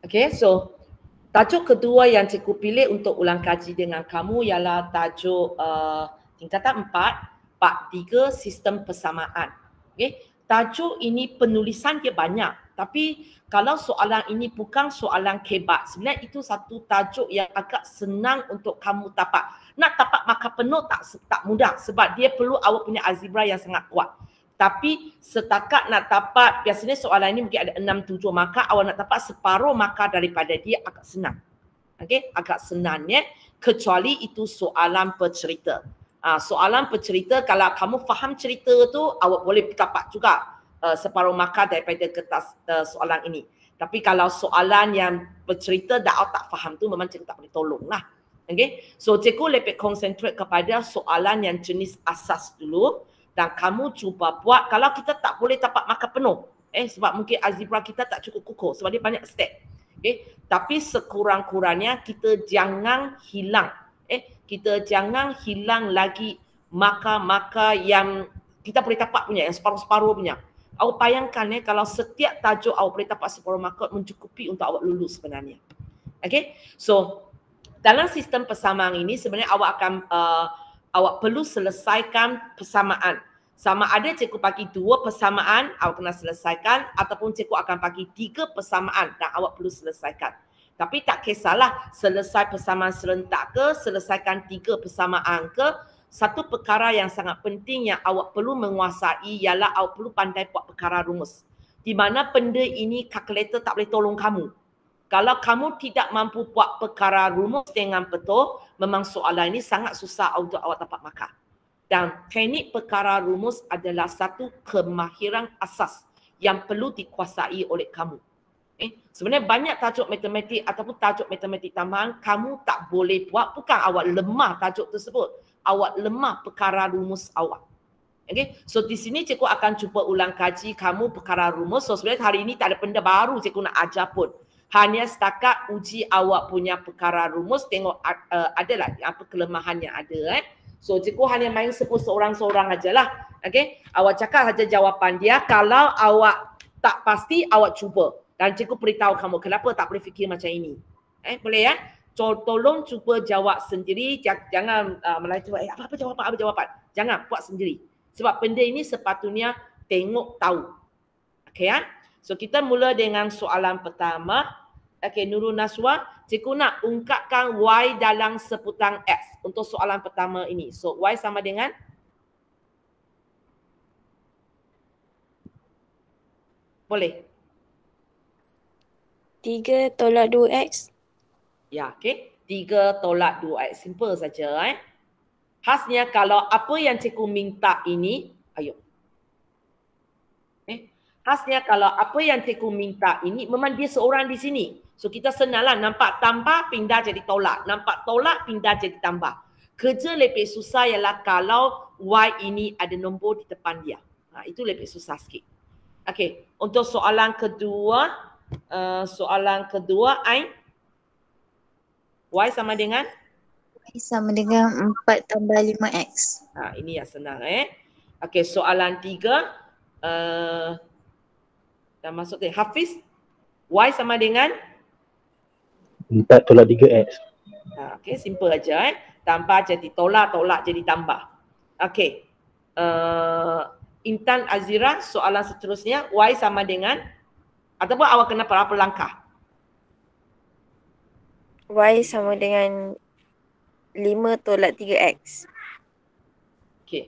Okay, so tajuk kedua yang cikgu pilih untuk ulang kaji dengan kamu ialah tajuk tingkatan 4, Part 3, Sistem Persamaan. Okay, tajuk ini penulisan dia banyak, tapi kalau soalan ini bukan soalan kebat, sebenarnya itu satu tajuk yang agak senang untuk kamu dapat. Nak dapat markah penuh tak mudah sebab dia perlu awak punya algebra yang sangat kuat. Tapi setakat nak dapat, biasanya soalan ini mungkin ada 6-7 markah, awak nak dapat separuh markah daripada dia agak senang. Okay, agak senang ya. Kecuali itu soalan bercerita. Soalan bercerita, kalau kamu faham cerita tu, awak boleh dapat juga separuh markah daripada kertas soalan ini. Tapi kalau soalan yang bercerita dah awak tak faham tu, memang cikgu tak boleh tolong lah. Okay, so cikgu lebih konsentrate kepada soalan yang jenis asas dulu. Dan kamu cuba buat, kalau kita tak boleh dapat markah penuh, sebab mungkin algebra kita tak cukup kukuh, sebab dia banyak step. Tapi sekurang-kurangnya kita jangan hilang. Kita jangan hilang lagi markah-markah yang kita boleh dapat punya, yang separuh-separuh punya. Awak bayangkan kalau setiap tajuk awak boleh dapat separuh markah mencukupi untuk awak lulus sebenarnya. Okay, so dalam sistem persamaan ini sebenarnya awak akan awak perlu selesaikan persamaan. Sama ada cikgu bagi 2 persamaan, awak kena selesaikan, ataupun cikgu akan bagi 3 persamaan dan awak perlu selesaikan. Tapi tak kisahlah selesai persamaan serentak ke, selesaikan 3 persamaan ke, satu perkara yang sangat penting yang awak perlu menguasai ialah awak perlu pandai buat perkara rumus. Di mana benda ini kalkulator tak boleh tolong kamu. Kalau kamu tidak mampu buat perkara rumus dengan betul, memang soalan ini sangat susah untuk awak dapat markah. Dan teknik perkara rumus adalah satu kemahiran asas yang perlu dikuasai oleh kamu. Sebenarnya banyak tajuk matematik ataupun tajuk matematik tambahan kamu tak boleh buat, bukan awak lemah tajuk tersebut, awak lemah perkara rumus awak. Okay? So di sini cikgu akan cuba ulang kaji kamu perkara rumus. So sebenarnya hari ini tak ada benda baru cikgu nak ajar pun. Hanya setakat uji awak punya perkara rumus, tengok adalah apa kelemahan yang ada. So cikgu hanya main sebut seorang-seorang ajalah. Okay? Awak cakap saja jawapan dia. Kalau awak tak pasti, awak cuba. Dan cikgu beritahu kamu kenapa tak boleh fikir macam ini. Boleh ya? Tolong cuba jawab sendiri. Jangan melayu apa jawapan. Jangan buat sendiri. Sebab benda ini sepatutnya tengok tahu. Okay ya? So kita mula dengan soalan pertama. Okay, Nurul Naswa, cikgu nak ungkapkan Y dalam seputang X untuk soalan pertama ini. So Y sama dengan? Boleh? 3 tolak 2X. Ya, okay. 3 tolak 2X. Simple saja. Khasnya kalau apa yang cikgu minta ini, ayo. Khasnya kalau apa yang cikgu minta ini, memang dia seorang di sini. So kita senanglah nampak tambah pindah jadi tolak. Nampak tolak pindah jadi tambah. Kerja lebih susah ialah kalau Y ini ada nombor di depan dia. Itu lebih susah sikit. Okey, untuk soalan kedua, Ain. Y sama dengan? Y sama dengan 4 tambah 5X. Ini yang senang. Okey, soalan 3. Dah masuk ke Hafiz. Y sama dengan? 4 tolak 3X. Okey, simple aja. Tambah jadi tolak, tolak jadi tambah. Okey. Intan Azira, soalan seterusnya. Y sama dengan? Ataupun awak kena berapa langkah? Y sama dengan 5 tolak 3X. Okey.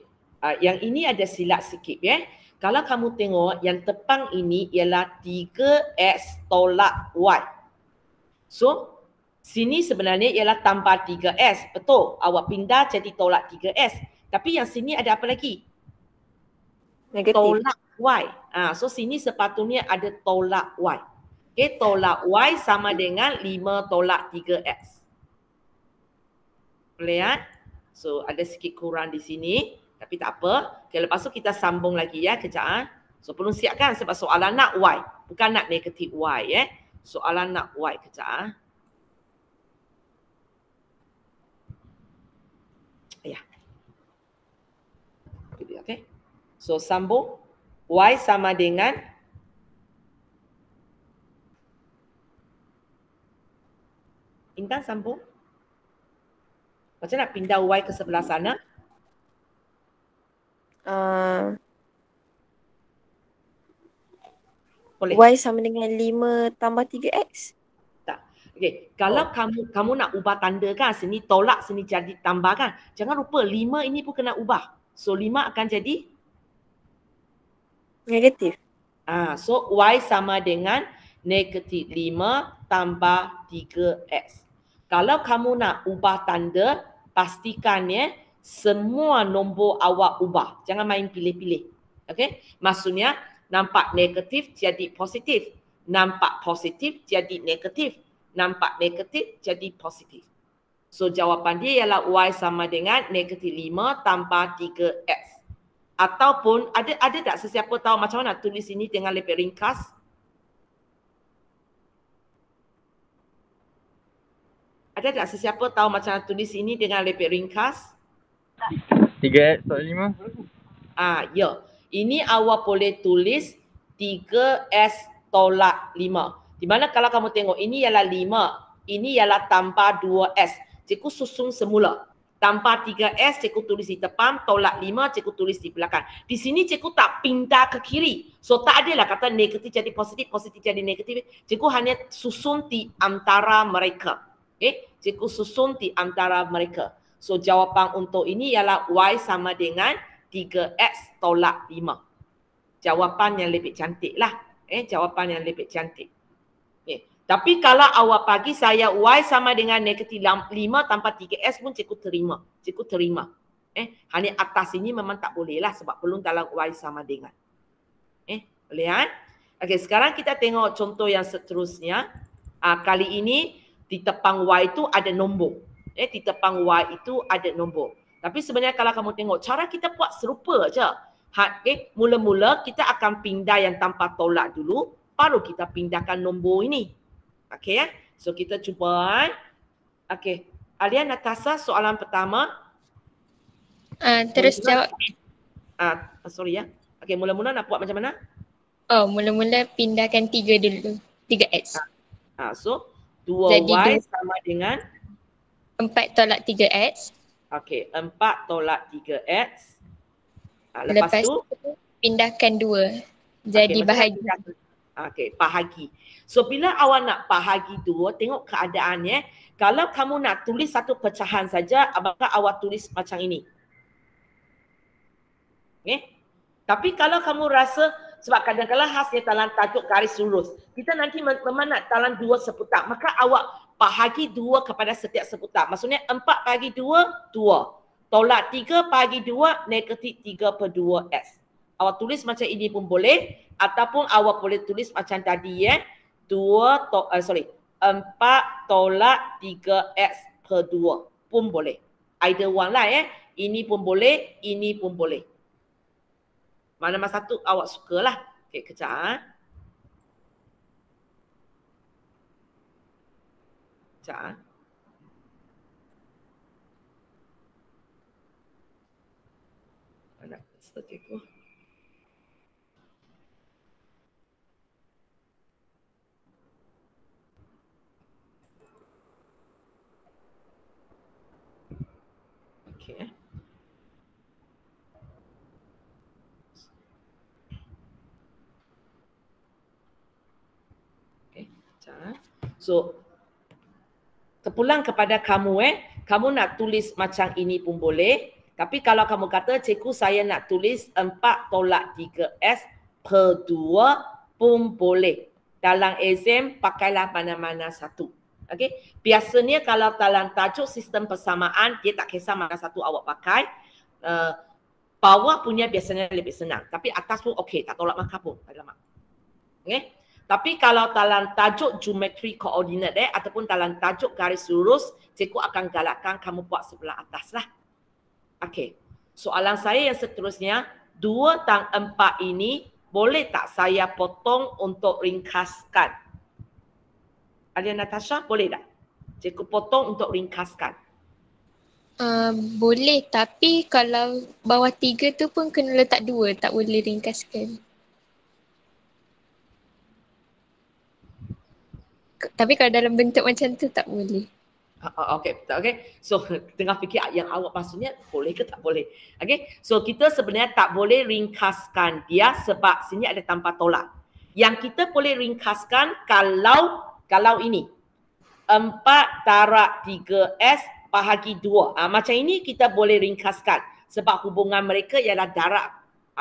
Yang ini ada silap sikit ya. Kalau kamu tengok yang tepang ini ialah 3X tolak Y. So, sini sebenarnya ialah tambah 3S. Betul. Awak pindah jadi tolak 3S. Tapi yang sini ada apa lagi? Negatif. Tolak Y. So, sini sepatutnya ada tolak Y. Okay, tolak Y sama dengan 5 tolak 3X. Boleh ya? So, ada sikit kurang di sini. Tapi tak apa. Okay, lepas tu kita sambung lagi ya kejap. So, perlu siapkan sebab soalan nak Y. Bukan nak negatif Y ya. Soalan nak Y kejap. Okay. So sambung. Y sama dengan Intan sambung. Macam nak pindah Y ke sebelah sana? Boleh. Y sama dengan 5 tambah 3X. Tak. Okey, kalau kamu nak ubah tanda kan, sini tolak, sini jadi tambah kan. Jangan lupa 5 ini pun kena ubah. So 5 akan jadi Negatif. so Y sama dengan negatif 5 tambah 3X. Kalau kamu nak ubah tanda, pastikan semua nombor awak ubah. Jangan main pilih-pilih. Okey? Maksudnya nampak negatif jadi positif. Nampak positif jadi negatif. Nampak negatif jadi positif. So jawapan dia ialah Y sama dengan negatif 5 tambah 3X. Ataupun ada tak sesiapa tahu macam mana tulis ini dengan lebih ringkas? Ada tak sesiapa tahu macam mana tulis ini dengan lebih ringkas? 3X tolak 5. Ya. Ini awak boleh tulis 3S tolak 5. Di mana kalau kamu tengok ini ialah 5, ini ialah tambah 2S. Cikgu susun semula. Tambah 3S, cikgu tulis di depan, tolak 5, cikgu tulis di belakang. Di sini cikgu tak pindah ke kiri. So tak adalah kata negatif jadi positif, positif jadi negatif. Cikgu hanya susun di antara mereka. Cikgu susun di antara mereka. So jawapan untuk ini ialah Y sama dengan 3X tolak 5. Jawapan yang lebih cantik lah. Jawapan yang lebih cantik. Tapi kalau awak bagi saya Y sama dengan negatif 5 tanpa 3S pun cikgu terima. Cikgu terima. Hanya atas ini memang tak boleh lah sebab belum dalam Y sama dengan. Boleh kan? Okey, sekarang kita tengok contoh yang seterusnya. Kali ini di tepang Y itu ada nombor. Di tepang Y itu ada nombor. Tapi sebenarnya kalau kamu tengok cara kita buat serupa je. Mula-mula kita akan pindah yang tanpa tolak dulu, baru kita pindahkan nombor ini. Okey So kita cuba. Okey. Alia, Natasha, soalan pertama. Terus jawab. Sorry ya. Okey, mula-mula nak buat macam mana? Mula-mula pindahkan 3 dulu. 3X. So 2Y sama dengan 4 tolak 3X. Okey, 4 tolak 3X. Lepas tu pindahkan 2. Jadi bahagi. Okey, bahagi. So bila awak nak bahagi 2, tengok keadaannya. Kalau kamu nak tulis satu pecahan saja, apakah awak tulis macam ini? Tapi kalau kamu rasa, sebab kadang-kadang khasnya dalam tajuk garis lurus, kita nanti memang nak dalam 2 seputar, maka awak bahagi 2 kepada setiap seputar. Maksudnya 4 bagi 2, 2. Tolak 3 bagi 2, negatif 3/2S. Awak tulis macam ini pun boleh. Ataupun awak boleh tulis macam tadi 4 tolak 3X/2 pun boleh. Either one lah Ini pun boleh, ini pun boleh. Mana satu awak sukalah. Okey, kejap. Kejap. Mana seperti itu. Okey. So, terpulang kepada kamu kamu nak tulis macam ini pun boleh. Tapi kalau kamu kata, cikgu saya nak tulis 4 tolak 3S/2 pun boleh. Dalam exam, pakailah mana-mana satu. Okey. Biasanya kalau dalam tajuk sistem persamaan, dia tak kisah mana satu awak pakai. Bawah punya biasanya lebih senang. Tapi atas pun okey, tak tolak markah pun. Okey. Tapi kalau dalam tajuk geometri koordinat ataupun dalam tajuk garis lurus, cikgu akan galakkan kamu buat sebelah atas lah. Okey. Soalan saya yang seterusnya, 2 dan 4 ini boleh tak saya potong untuk ringkaskan? Alia, Natasha, boleh tak? Cikgu potong untuk ringkaskan. Boleh, tapi kalau bawah 3 tu pun kena letak 2, tak boleh ringkaskan. Tapi kalau dalam bentuk macam tu tak boleh. Okey, okey. So tengah fikir yang awak maksudnya boleh ke tak boleh. Okey. So kita sebenarnya tak boleh ringkaskan dia sebab sini ada tanpa tolak. Yang kita boleh ringkaskan kalau ini 4 darab 3S bahagi 2. Macam ini kita boleh ringkaskan sebab hubungan mereka ialah darab.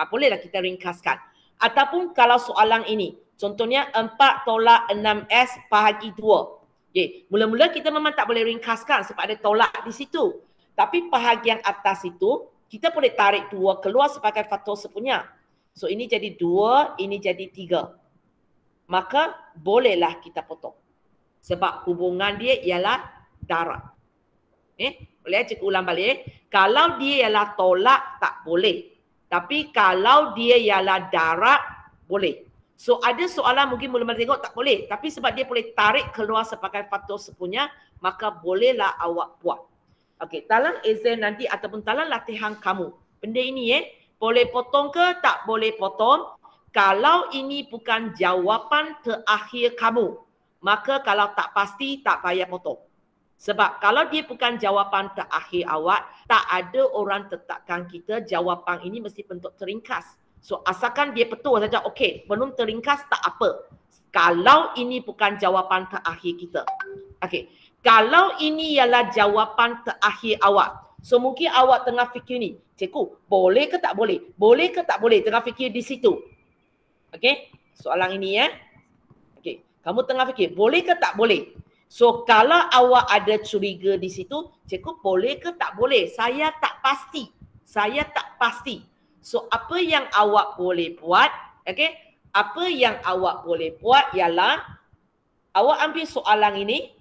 Bolehlah kita ringkaskan. Ataupun kalau soalan ini, contohnya 4 tolak 6S bahagi 2. Okay. Mula-mula kita memang tak boleh ringkaskan sebab ada tolak di situ. Tapi bahagian atas itu, kita boleh tarik 2 keluar sebagai faktor sepunya. So ini jadi 2, ini jadi 3. Maka bolehlah kita potong. Sebab hubungan dia ialah darab. Boleh cikgu ulang balik. Kalau dia ialah tolak, tak boleh. Tapi kalau dia ialah darab, boleh. So ada soalan mungkin mula-mula tengok tak boleh. Tapi sebab dia boleh tarik keluar sebagai faktor sepunya, maka bolehlah awak buat. Okey, dalam exam nanti ataupun dalam latihan kamu. Benda ini boleh potong ke tak boleh potong. Kalau ini bukan jawapan terakhir kamu, maka kalau tak pasti tak payah potong. Sebab kalau dia bukan jawapan terakhir awak, tak ada orang tetapkan kita jawapan ini mesti bentuk teringkas. So asalkan dia betul saja, okey, belum teringkas tak apa. Kalau ini bukan jawapan terakhir kita. Okey, kalau ini ialah jawapan terakhir awak. So mungkin awak tengah fikir ni, cikgu, boleh ke tak boleh? Boleh ke tak boleh? Tengah fikir di situ. Okey, soalan ini Okey, kamu tengah fikir, boleh ke tak boleh? So kalau awak ada curiga di situ, cikgu boleh ke tak boleh? Saya tak pasti. Saya tak pasti. So apa yang awak boleh buat, okey? Apa yang awak boleh buat ialah awak ambil soalan ini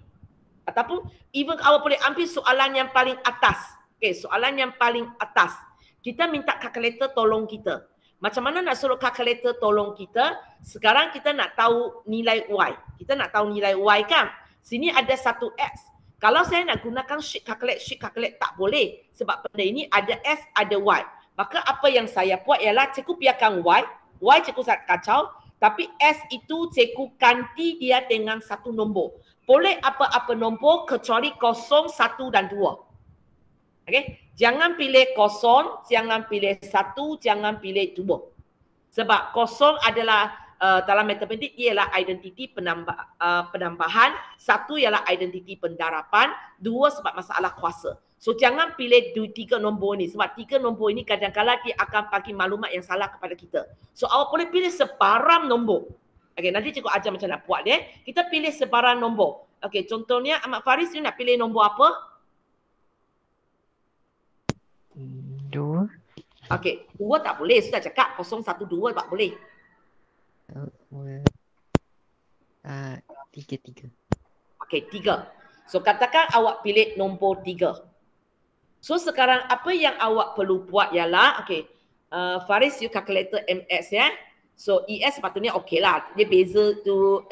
ataupun even awak boleh ambil soalan yang paling atas. Okey, soalan yang paling atas. Kita minta kalkulator tolong kita. Macam mana nak suruh kalkulator tolong kita? Sekarang kita nak tahu nilai Y. Kita nak tahu nilai Y kan? Sini ada 1X. Kalau saya nak gunakan sheet calculate tak boleh. Sebab pada ini ada S, ada Y. Maka apa yang saya buat ialah cikgu biarkan Y cikgu sangat kacau. Tapi S itu cikgu ganti dia dengan satu nombor. Boleh apa-apa nombor kecuali 0, 1 dan 2. Okay? Jangan pilih 0, jangan pilih 1, jangan pilih 2. Sebab 0 adalah dalam matematik ialah identiti penambahan, 1 ialah identiti pendarapan, 2 sebab masalah kuasa. So jangan pilih 3 nombor ni sebab 3 nombor ini kadang-kadang dia akan bagi maklumat yang salah kepada kita. So awak boleh pilih sebarang nombor. Okey, nanti cikgu ajar macam nak buat dia. Kita pilih sebarang nombor. Okey, contohnya Ahmad Faris ni nak pilih nombor apa? 2. Okey, 2 tak boleh. Sudah cakap 0, 1, 2 tak boleh. 3. Okey, 3. So katakan awak pilih nombor 3. So sekarang apa yang awak perlu buat ialah, okey, Faris you calculator MS ya. So ES sepatutnya okey lah. Dia beza tu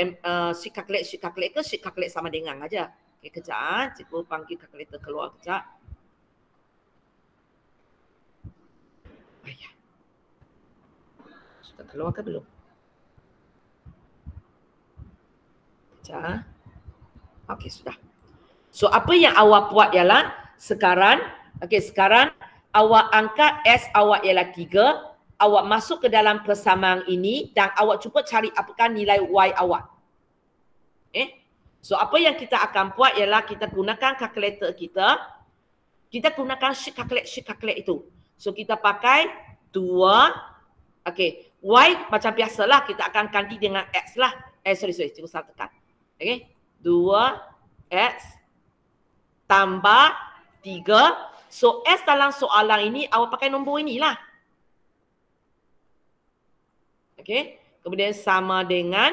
sheet calculate ke sheet calculate sama dengan aja. Okey, kejap. Cikgu panggil calculator keluar kejap. Ayah. Sudah keluar ke belum? Kejap. Okey, sudah. So apa yang awak buat ialah sekarang awak angkat S awak ialah 3, awak masuk ke dalam persamaan ini dan awak cuba cari apakah nilai Y awak. So apa yang kita akan buat ialah kita gunakan kalkulator kita gunakan sheet calculate itu. So kita pakai 2, okey, Y macam biasalah kita akan ganti dengan X lah. Sorry, cikgu salah tekan. Okey, 2X tambah 3. So S dalam soalan ini awak pakai nombor inilah. Okey, kemudian sama dengan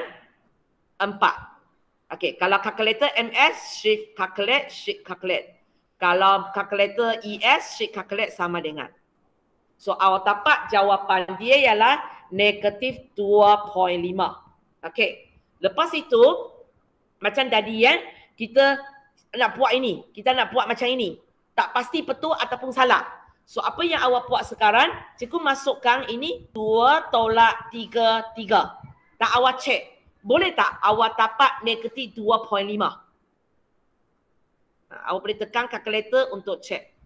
4. Okey, kalau kalkulator MS shift calculate. Kalau kalkulator ES shift calculate sama dengan. So awak dapat jawapan dia ialah negatif 2.5. Okey, lepas itu macam tadi kita nak buat ini, kita nak buat macam ini. Tak pasti betul ataupun salah. So apa yang awak buat sekarang, cikgu masukkan ini 2 tolak 3, 3. Tak awak cek. Boleh tak awak dapat negatif 2.5? Awak boleh tekan kalkulator untuk check.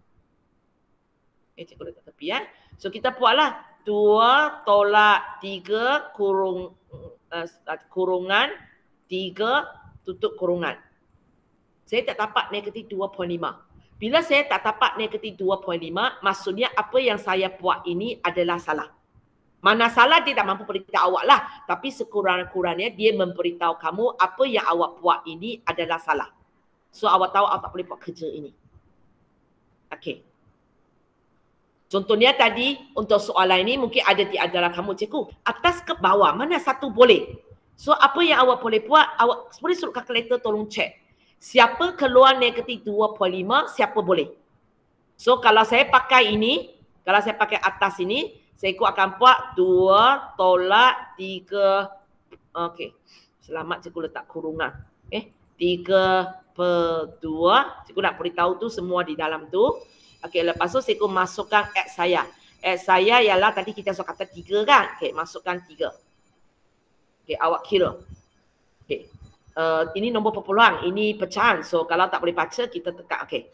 Cikgu letak tepi ya. So kita buatlah 2 tolak 3 kurungan 3 tutup kurungan. Saya tak dapat negatif 2.5. Bila saya tak dapat negatif 2.5, maksudnya apa yang saya buat ini adalah salah. Mana salah dia tak mampu beritahu awak lah. Tapi sekurang-kurangnya dia memberitahu kamu apa yang awak buat ini adalah salah. So awak tahu awak tak boleh buat kerja ini. Okey. Contohnya tadi untuk soalan ini mungkin ada di antara kamu, cikgu, atas ke bawah mana satu boleh? So apa yang awak boleh buat, awak boleh suruh kalkulator tolong check. Siapa keluar negatif 2.5, siapa boleh. So kalau saya pakai ini, kalau saya pakai atas ini, saya akan buat 2 tolak 3. Okey. Selamat cikgu letak kurungan. 3/2. Cikgu nak beritahu tu semua di dalam tu. Okey, lepas tu cikgu masukkan X saya. X saya ialah tadi kita kata 3 kan? Okey, masukkan 3. Okey, awak kira. Okey. Ini nombor perpuluhan, ini pecahan. So kalau tak boleh baca kita tekan. Okey.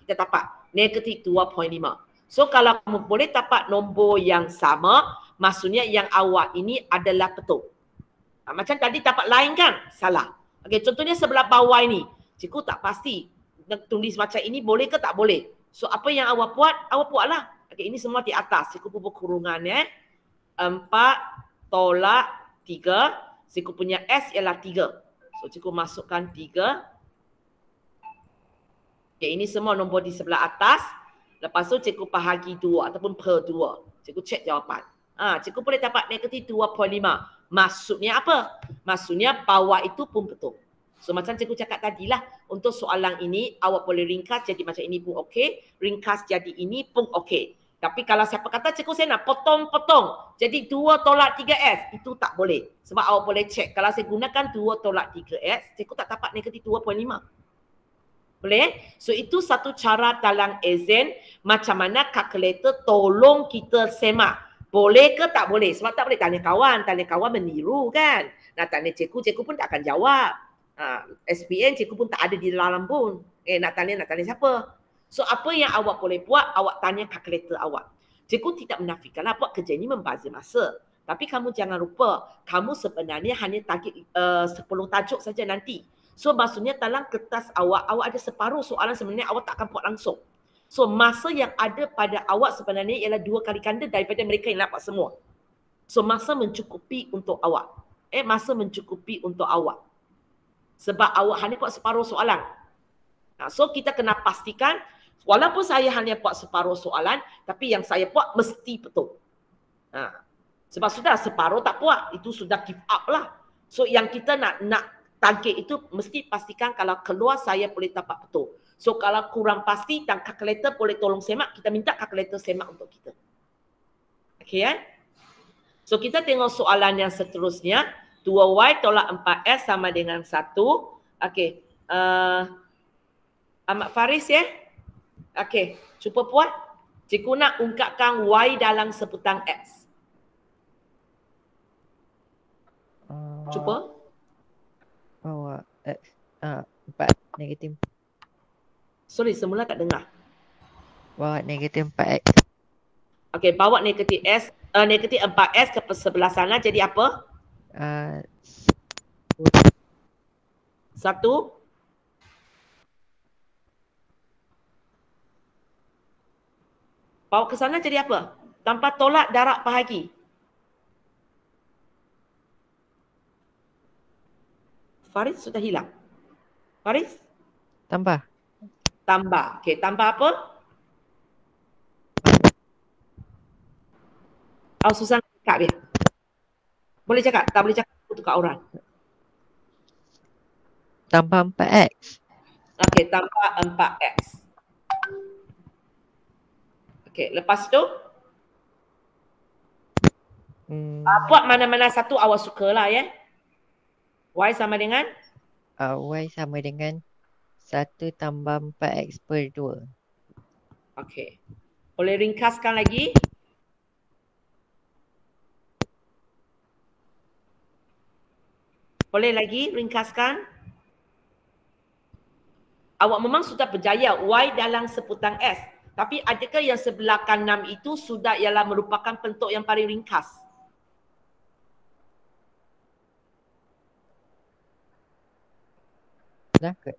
Kita dapat negatif 2.5. So kalau kamu boleh dapat nombor yang sama, maksudnya yang awak ini adalah betul. Macam tadi dapat lain kan? Salah. Okey, contohnya sebelah bawah ini. Cikgu tak pasti nak tulis macam ini boleh ke tak boleh. So apa yang awak buatlah. Okey, ini semua di atas. Cikgu bubuh kurungan 4 tolak 3. Cikgu punya S ialah 3. So cikgu masukkan 3. Okey, ini semua nombor di sebelah atas. Lepas tu cikgu bahagi 2 ataupun per 2. Cikgu cek jawapan. Cikgu boleh dapat negatif 2.5. Maksudnya apa? Maksudnya bawah itu pun betul. So macam cikgu cakap tadilah, untuk soalan ini awak boleh ringkas jadi macam ini pun okey, ringkas jadi ini pun okey. Tapi kalau siapa kata cikgu saya nak potong-potong jadi 2 tolak 3S, itu tak boleh. Sebab awak boleh cek, kalau saya gunakan 2 tolak 3S, cikgu tak dapat negatif 2.5. Boleh? So itu satu cara dalam exam macam mana kalkulator tolong kita semak. Boleh ke tak boleh? Sebab tak boleh tanya kawan meniru kan. Nak tanya cikgu pun tak akan jawab. SPN cikgu pun tak ada di dalam pun. Nak tanya siapa? So apa yang awak boleh buat, awak tanya kalkulator awak. Cikgu tidak menafikanlah buat kerja ini membazir masa. Tapi kamu jangan lupa, kamu sebenarnya hanya target 10 tajuk saja nanti. So maksudnya dalam kertas awak ada separuh soalan sebenarnya awak tak akan buat langsung. So masa yang ada pada awak sebenarnya ialah 2 kali ganda daripada mereka yang dapat semua. So masa mencukupi untuk awak. Masa mencukupi untuk awak. Sebab awak hanya buat separuh soalan. So kita kena pastikan, walaupun saya hanya buat separuh soalan, tapi yang saya buat mesti betul. Sebab sudah separuh tak buat, itu sudah give up lah. So yang kita nak target itu mesti pastikan kalau keluar saya boleh dapat betul. So kalau kurang pasti dan kalkulator boleh tolong semak, kita minta kalkulator semak untuk kita. Okey ya? So kita tengok soalan yang seterusnya. 2Y tolak 4S sama dengan 1. Okey. Ahmad Faris ya? Okey. Cuba buat. Cikgu nak ungkapkan Y dalam sebutan X. Cuba. Bawa X. 4 negatif. Sorry, semula tak dengar. Bawa negatif 4X. Okey, bawa negatif negatif 4S ke sebelah sana jadi apa? 1. Bawa ke sana jadi apa? Tanpa tolak darab bahagi. Faris sudah hilang. Faris? Tambah. Tambah. Okey, tambah apa? Susan cakap dia. Boleh cakap? Tak boleh cakap, aku tukar orang. Tambah 4X. Okey, tambah 4X. Okey, lepas tu buat mana-mana satu awak sukalah ya. Y sama dengan? Y sama dengan 1 tambah 4X per 2. Okey. Boleh ringkaskan lagi? Boleh lagi ringkaskan? Awak memang sudah berjaya Y dalam seputang S. Tapi adakah yang sebelah kanan itu sudah ialah merupakan bentuk yang paling ringkas? Dah ke?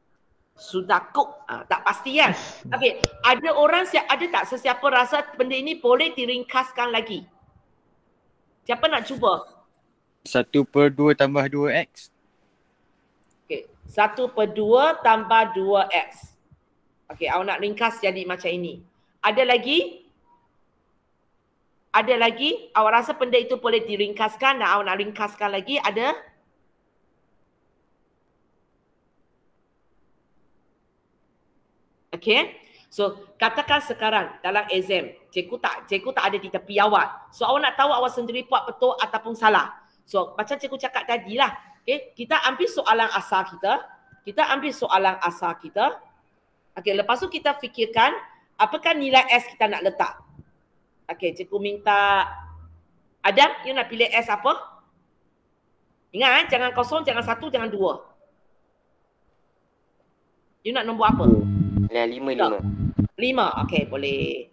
Sudah kok. Tak pasti kan? Okey, ada orang, ada tak sesiapa rasa benda ini boleh diringkaskan lagi? Siapa nak cuba? 1/2 tambah 2x. Okey, 1/2 tambah 2x. Okey, awak nak ringkas jadi macam ini. Ada lagi? Ada lagi? Awak rasa benda itu boleh diringkaskan dan awak nak ringkaskan lagi? Ada? Okey. So, katakan sekarang dalam exam, cikgu tak ada di tepi awak. So, awak nak tahu awak sendiri buat betul ataupun salah. So, macam cikgu cakap tadi lah. Okey, kita ambil soalan asal kita. Okey, lepas tu kita fikirkan apakah nilai S kita nak letak. Okey, cikgu minta Adam, you nak pilih S apa? Ingat jangan kosong, jangan 1, jangan 2. You nak nombor apa? 5, okey boleh.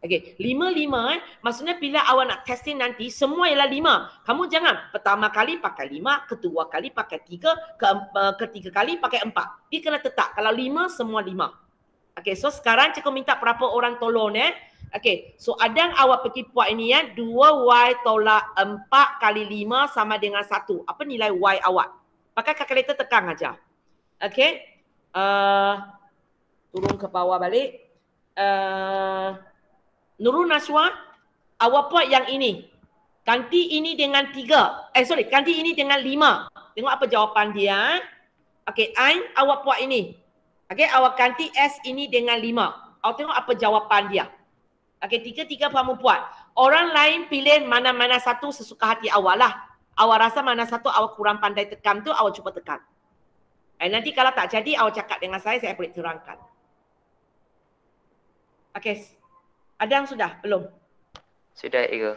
Okey, 5, maksudnya bila awak nak testing nanti semua ialah 5. Kamu jangan pertama kali pakai 5, kedua kali pakai 3, ketiga kali pakai 4. Dia kena tetap. Kalau 5 semua 5. Okey, so sekarang cikgu minta berapa orang tolong Okey, so Adang awak pergi buat ini 2y tolak 4 kali 5 sama dengan 1. Apa nilai y awak? Pakai kalkulator tekan aja. Okey. Turun ke bawah balik. Nurul Naswa, awak buat yang ini. Ganti ini dengan 3. Ganti ini dengan 5. Tengok apa jawapan dia. Okey, Ain, awak buat ini. Okey, awak ganti S ini dengan 5. Awak tengok apa jawapan dia. Okey, 3 kamu buat. Orang lain pilih mana-mana satu sesuka hati awak lah. Awak rasa mana satu awak kurang pandai tekan tu, awak cuba tekan. Nanti kalau tak jadi, awak cakap dengan saya boleh terangkan. Okey. Adang sudah? Belum? Sudah, Ega.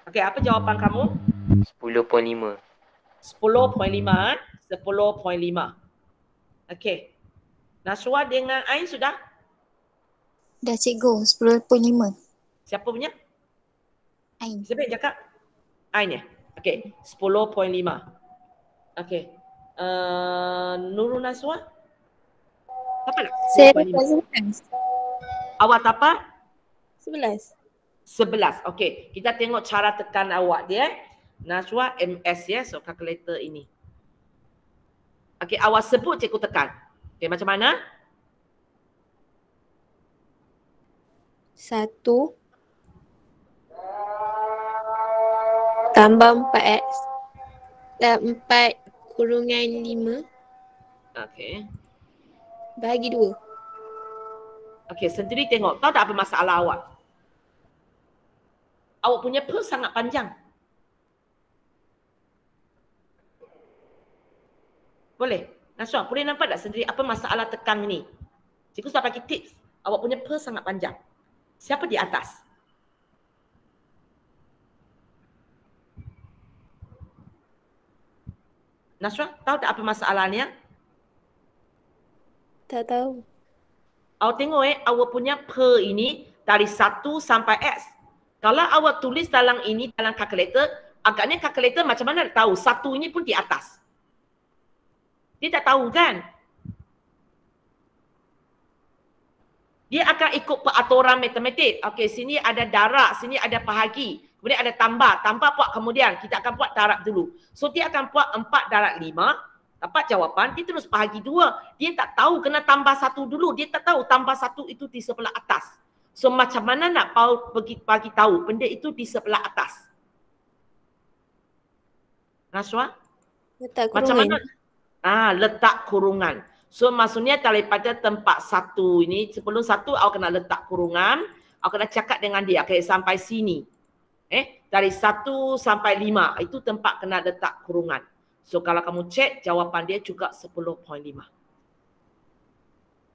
Okey, apa jawapan kamu? 10.5. 10.5. 10.5. Okey. Naswa dengan Ain sudah? Dah cikgu, 10.5. Siapa punya? Ain. Siapa yang cakap? Ain ya? Okey, 10.5. Okey. Nurul Naswa? Apa nak? Saya dapat 11. Awak apa? 11. 11. Okey, kita tengok cara tekan awak dia. Naswa MS ya, so kalkulator ini. Okey, awak sebut cikgu tekan. Okey, macam mana? 1 tambah 4x dan 4 kurungan 5 Okey. bahagi 2. Okey, sendiri tengok. Tahu tak apa masalah awak? Awak punya per sangat panjang. Boleh? Naswa, boleh nampak tak sendiri apa masalah tekan ni? Cikgu sudah bagi tips. Awak punya per sangat panjang. Siapa di atas? Nasra, tahu tak apa masalahnya? Tak tahu. Awak tengok awak punya per ini dari 1 sampai X. Kalau awak tulis dalam ini, dalam kalkulator, agaknya kalkulator macam mana nak tahu? 1 ini pun di atas. Dia tak tahu kan? Dia akan ikut peraturan matematik. Okey, sini ada darab, sini ada bahagi. Kemudian ada tambah. Tambah buat kemudian. Kita akan buat darab dulu. So, dia akan buat 4 darab 5. Dapat jawapan, dia terus bahagi 2. Dia tak tahu kena tambah 1 dulu. Dia tak tahu tambah 1 itu di sebelah atas. So, macam mana nak bagi tahu benda itu di sebelah atas? Naswa? Letak Macam kurungan. mana? Letak kurungan. So maksudnya daripada tempat 1 ini, sebelum 1 awak kena letak kurungan, awak kena cakap dengan dia, okay, sampai sini. Dari 1 sampai 5, itu tempat kena letak kurungan. So kalau kamu cek, jawapan dia juga 10.5.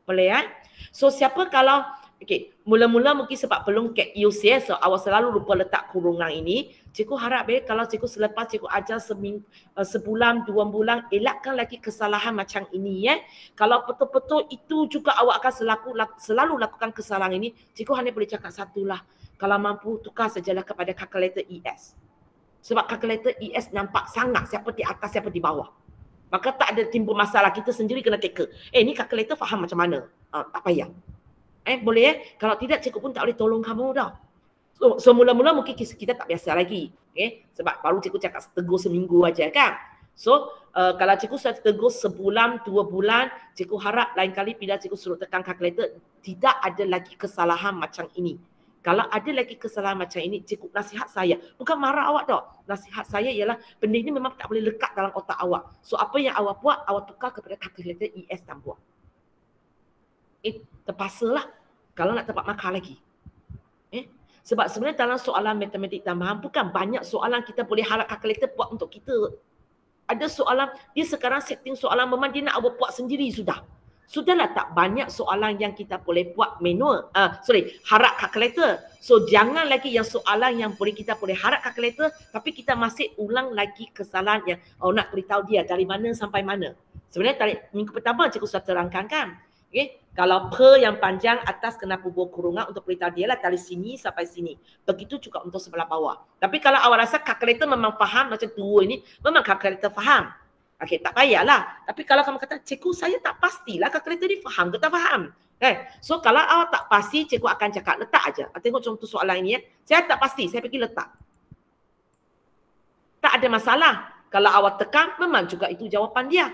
Boleh So siapa kalau Okey, mula-mula mungkin sebab belum get used ya, so awak selalu lupa letak kurungan ini. Cikgu harap kalau cikgu selepas cikgu ajar sebulan, 2 bulan, elakkan lagi kesalahan macam ini ya. Kalau betul-betul itu juga awak akan selalu lakukan kesalahan ini, cikgu hanya boleh cakap satulah. Kalau mampu tukar sajalah kepada kalkulator ES. Sebab kalkulator ES nampak sangat siapa di atas, siapa di bawah. Maka tak ada timbul masalah, kita sendiri kena teka. Ni kalkulator faham macam mana? Tak payah. Boleh Kalau tidak, cikgu pun tak boleh tolong kamu dah. So mula-mula mungkin kita tak biasa lagi. Sebab baru cikgu cakap tegur seminggu aja kan. So kalau cikgu sudah tegur sebulan, 2 bulan, cikgu harap lain kali bila cikgu suruh tekan kalkulator, tidak ada lagi kesalahan macam ini. Kalau ada lagi kesalahan macam ini, cikgu nasihat saya, bukan marah awak tak. Nasihat saya ialah benda ini memang tak boleh lekat dalam otak awak. So apa yang awak buat, awak tukar kepada kalkulator ES dan buat. Terpaksalah kalau nak dapat markah lagi. Sebab sebenarnya dalam soalan matematik tambahan bukan banyak soalan kita boleh harap kalkulator buat untuk kita. Ada soalan, dia sekarang setting soalan memang dia nak awak buat sendiri sudah. Sudahlah tak banyak soalan yang kita boleh buat manual. Harap kalkulator. So jangan lagi yang soalan yang kita boleh harap kalkulator tapi kita masih ulang lagi kesalahan yang nak beritahu dia dari mana sampai mana. Sebenarnya minggu pertama cikgu sudah terangkan kan. Kalau per yang panjang atas kena pubur kurungan untuk beritahu dia lah dari sini sampai sini. Begitu juga untuk sebelah bawah. Tapi kalau awak rasa kalkulator memang faham macam dua ini, memang kalkulator faham. Tak payahlah. Tapi kalau kamu kata, cikgu saya tak pastilah kalkulator ni faham ke tak faham. So kalau awak tak pasti, cikgu akan cakap letak aja. Tengok contoh soalan ini Saya tak pasti, saya pergi letak. Tak ada masalah. Kalau awak tekan, memang juga itu jawapan dia.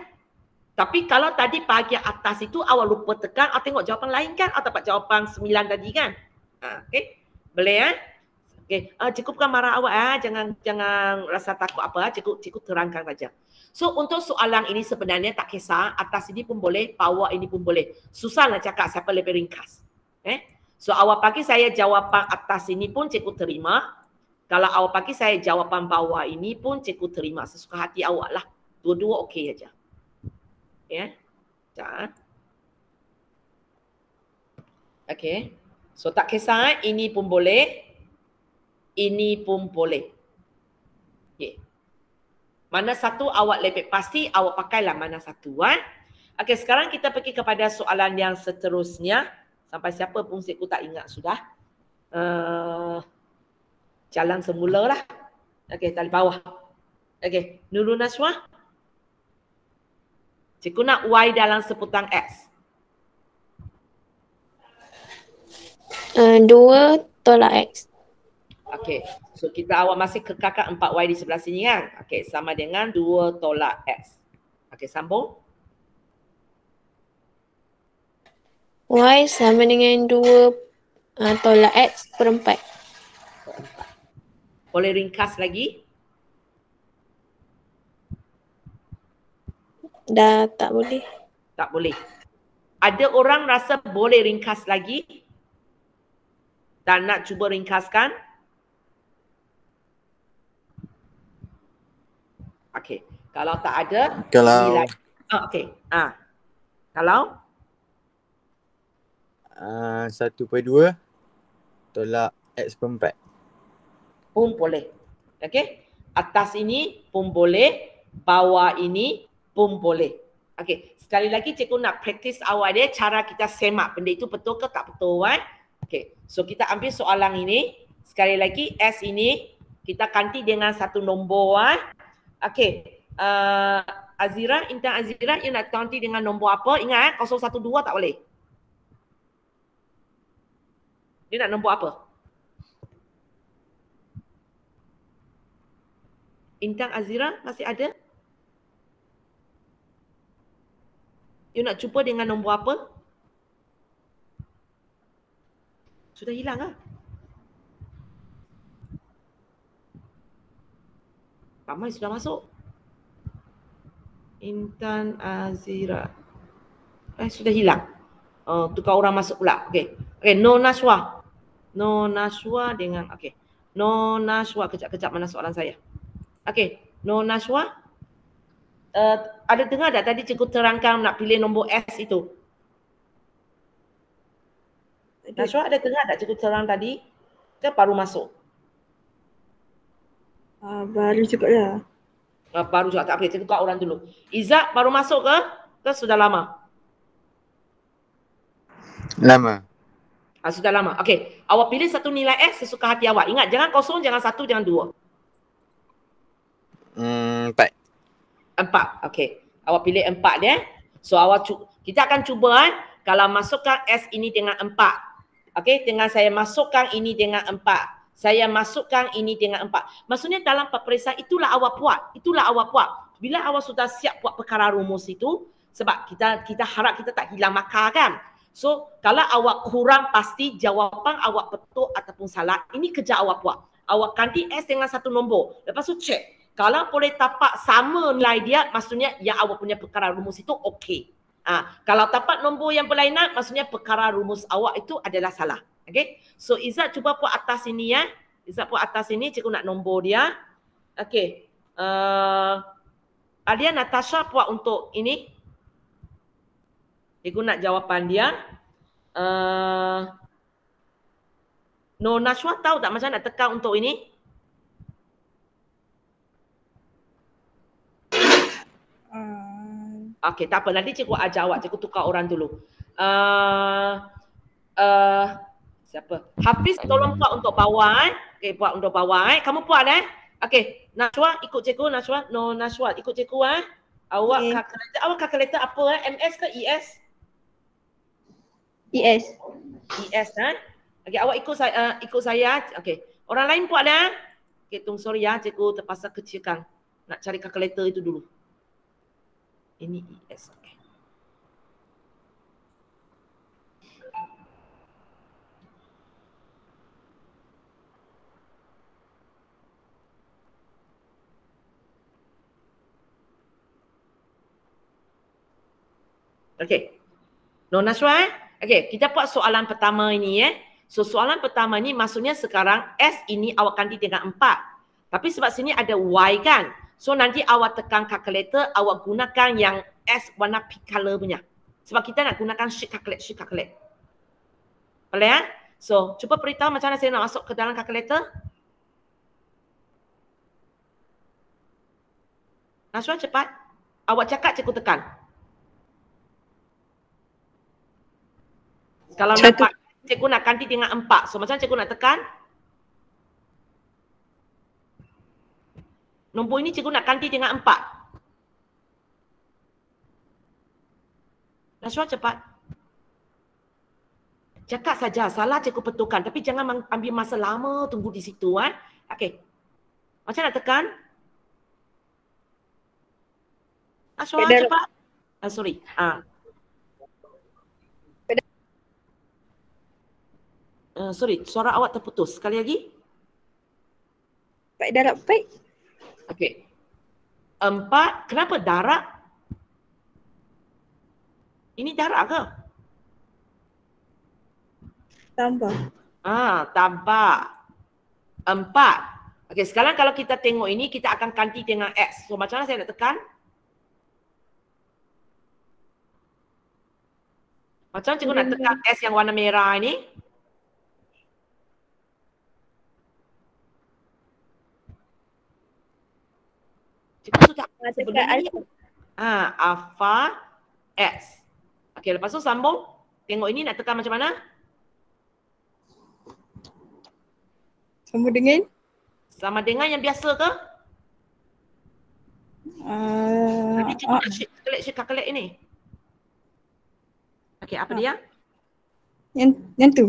Tapi kalau tadi bahagian atas itu awak lupa tekan, awak tengok jawapan lain kan? Awak dapat jawapan 9 tadi kan? Boleh cikgu bukan marah awak jangan rasa takut apa, cikgu terangkan saja. So untuk soalan ini sebenarnya tak kisah, atas ini pun boleh, bawah ini pun boleh. Susah nak cakap siapa lebih ringkas. So awak bagi saya jawapan atas ini pun cikgu terima. Kalau awak bagi saya jawapan bawah ini pun cikgu terima. Sesuka hati awak lah. Dua-dua okey aja. Okey. So tak kisah, ini pun boleh. Ini pun boleh. Mana satu awak lebih pasti, awak pakailah mana satu. Okey, sekarang kita pergi kepada soalan yang seterusnya. Sampai siapa pun cikgu tak ingat sudah. Jalan semula lah. Okey, tali bawah. Okey, Nurul Naswa. Cikgu nak Y dalam seputang X. 2 tolak X. Okey, so kita awak masih kekakak 4Y di sebelah sini kan? Okey, sama dengan 2 tolak X. Okey, sambung. Y sama dengan 2 tolak X per 4. Boleh ringkas lagi? Dah tak boleh. Tak boleh. Ada orang rasa boleh ringkas lagi? Dan nak cuba ringkaskan? Okey. Kalau tak ada, Kalau okey. Kalau 1/2 tolak X per 4. pun boleh. Okey. Atas ini pun boleh, bawah ini pun boleh. Okey, sekali lagi cikgu nak praktis awal dia cara kita semak benda itu betul ke tak betul Okey, so kita ambil soalan ini. Sekali lagi S ini kita ganti dengan satu nombor Okey, Azira, Intan Azira, you nak ganti dengan nombor apa? Ingat 012 tak boleh. Dia nak nombor apa? Intan Azira masih ada? You nak cuba dengan nombor apa? Sudah hilang lah. Ramai sudah masuk. Intan Azira. Sudah hilang. Tukar orang masuk pula. Okey. Okey, No Nashwa. No Nashwa dengan No Nashwa. Kejap-kejap mana soalan saya. Okey, No Nashwa. Ada dengar tak tadi cikgu terangkan nak pilih nombor S itu? Nashwa ada dengar tak cikgu terang tadi? Ke baru masuk? Baru juga lah. Baru juga, tak apa. Cikgu kat orang dulu. Izzat baru masuk ke? Ke sudah lama? Lama. Sudah lama. Okey. Awak pilih satu nilai S sesuka hati awak. Ingat, jangan kosong, jangan satu, jangan dua. 4. 4. Okey. Awak pilih 4 ya. So kita akan cuba kalau masukkan S ini dengan 4. Okey, dengan saya masukkan ini dengan 4. Saya masukkan ini dengan 4. Maksudnya dalam peperiksaan itulah awak buat. Itulah awak buat. Bila awak sudah siap buat perkara rumus itu, sebab kita harap kita tak hilang markah kan. So, kalau awak kurang pasti jawapan awak betul ataupun salah, ini kerja awak buat. Awak ganti S dengan satu nombor. Lepas tu cek. Kalau boleh tapak sama nilai dia, maksudnya yang awak punya perkara rumus itu okey. Kalau tapak nombor yang berlainan, maksudnya perkara rumus awak itu adalah salah. Okey. So Izzat cuba buat atas ini ya. Izzat buat atas ini, cikgu nak nombor dia. Okey. Alia Natasha buat untuk ini. Cikgu nak jawapan dia. No Nashwa tahu tak macam nak tekan untuk ini? Okey, tak apa. Nanti cikgu ajar awak. Cikgu tukar orang dulu. Siapa? Hafiz tolong buat untuk bawah. Okey, buat untuk bawah. Kamu buat Okey, Nashwa ikut cikgu. Nashwa, no Nashwa ikut cikgu Awak kalkulator, kalkulator apa MS ke ES? ES. ES Okey, awak ikut saya. Okey. Orang lain buat Okey, tunggu sorry ya, cikgu terpaksa kecilkan. Nak cari kalkulator itu dulu. Ini ES. Okay. Okey. No Nashwa Okey, kita buat soalan pertama ini So soalan pertama ni maksudnya sekarang S ini awak ganti dengan 4. Tapi sebab sini ada Y kan. So nanti awak tekan kalkulator, awak gunakan yang S warna pink color punya. Sebab kita nak gunakan sheet calculate. Boleh So cuba beritahu macam mana saya nak masuk ke dalam kalkulator. Nashwa cepat. Awak cakap cikgu tekan. Kalau nampak cikgu nak ganti dengan 4. So macam cikgu nak tekan. Nombor ini cikgu nak ganti dengan 4. Nashwa cepat. Cakap saja. Salah cikgu betulkan. Tapi jangan ambil masa lama tunggu di situ. Okey. Macam nak tekan? Nashwa cepat. Sorry. Sorry, suara awak terputus. Sekali lagi. Baik darab baik. Okey. 4, kenapa darab? Ini darab ke? Tambah. Tambah. 4. Okey, sekarang kalau kita tengok ini, kita akan ganti dengan X. So macam mana saya nak tekan? Macam cikgu nak tekan S yang warna merah ini? Cikgu sudah sebelum ni. Alpha X. Okey, lepas tu sambung. Tengok ini nak tekan macam mana? Sama dengan? Sama dengan yang biasa ke? Nanti cikgu nak sheet calculate ini. Okey, apa dia? Yang tu.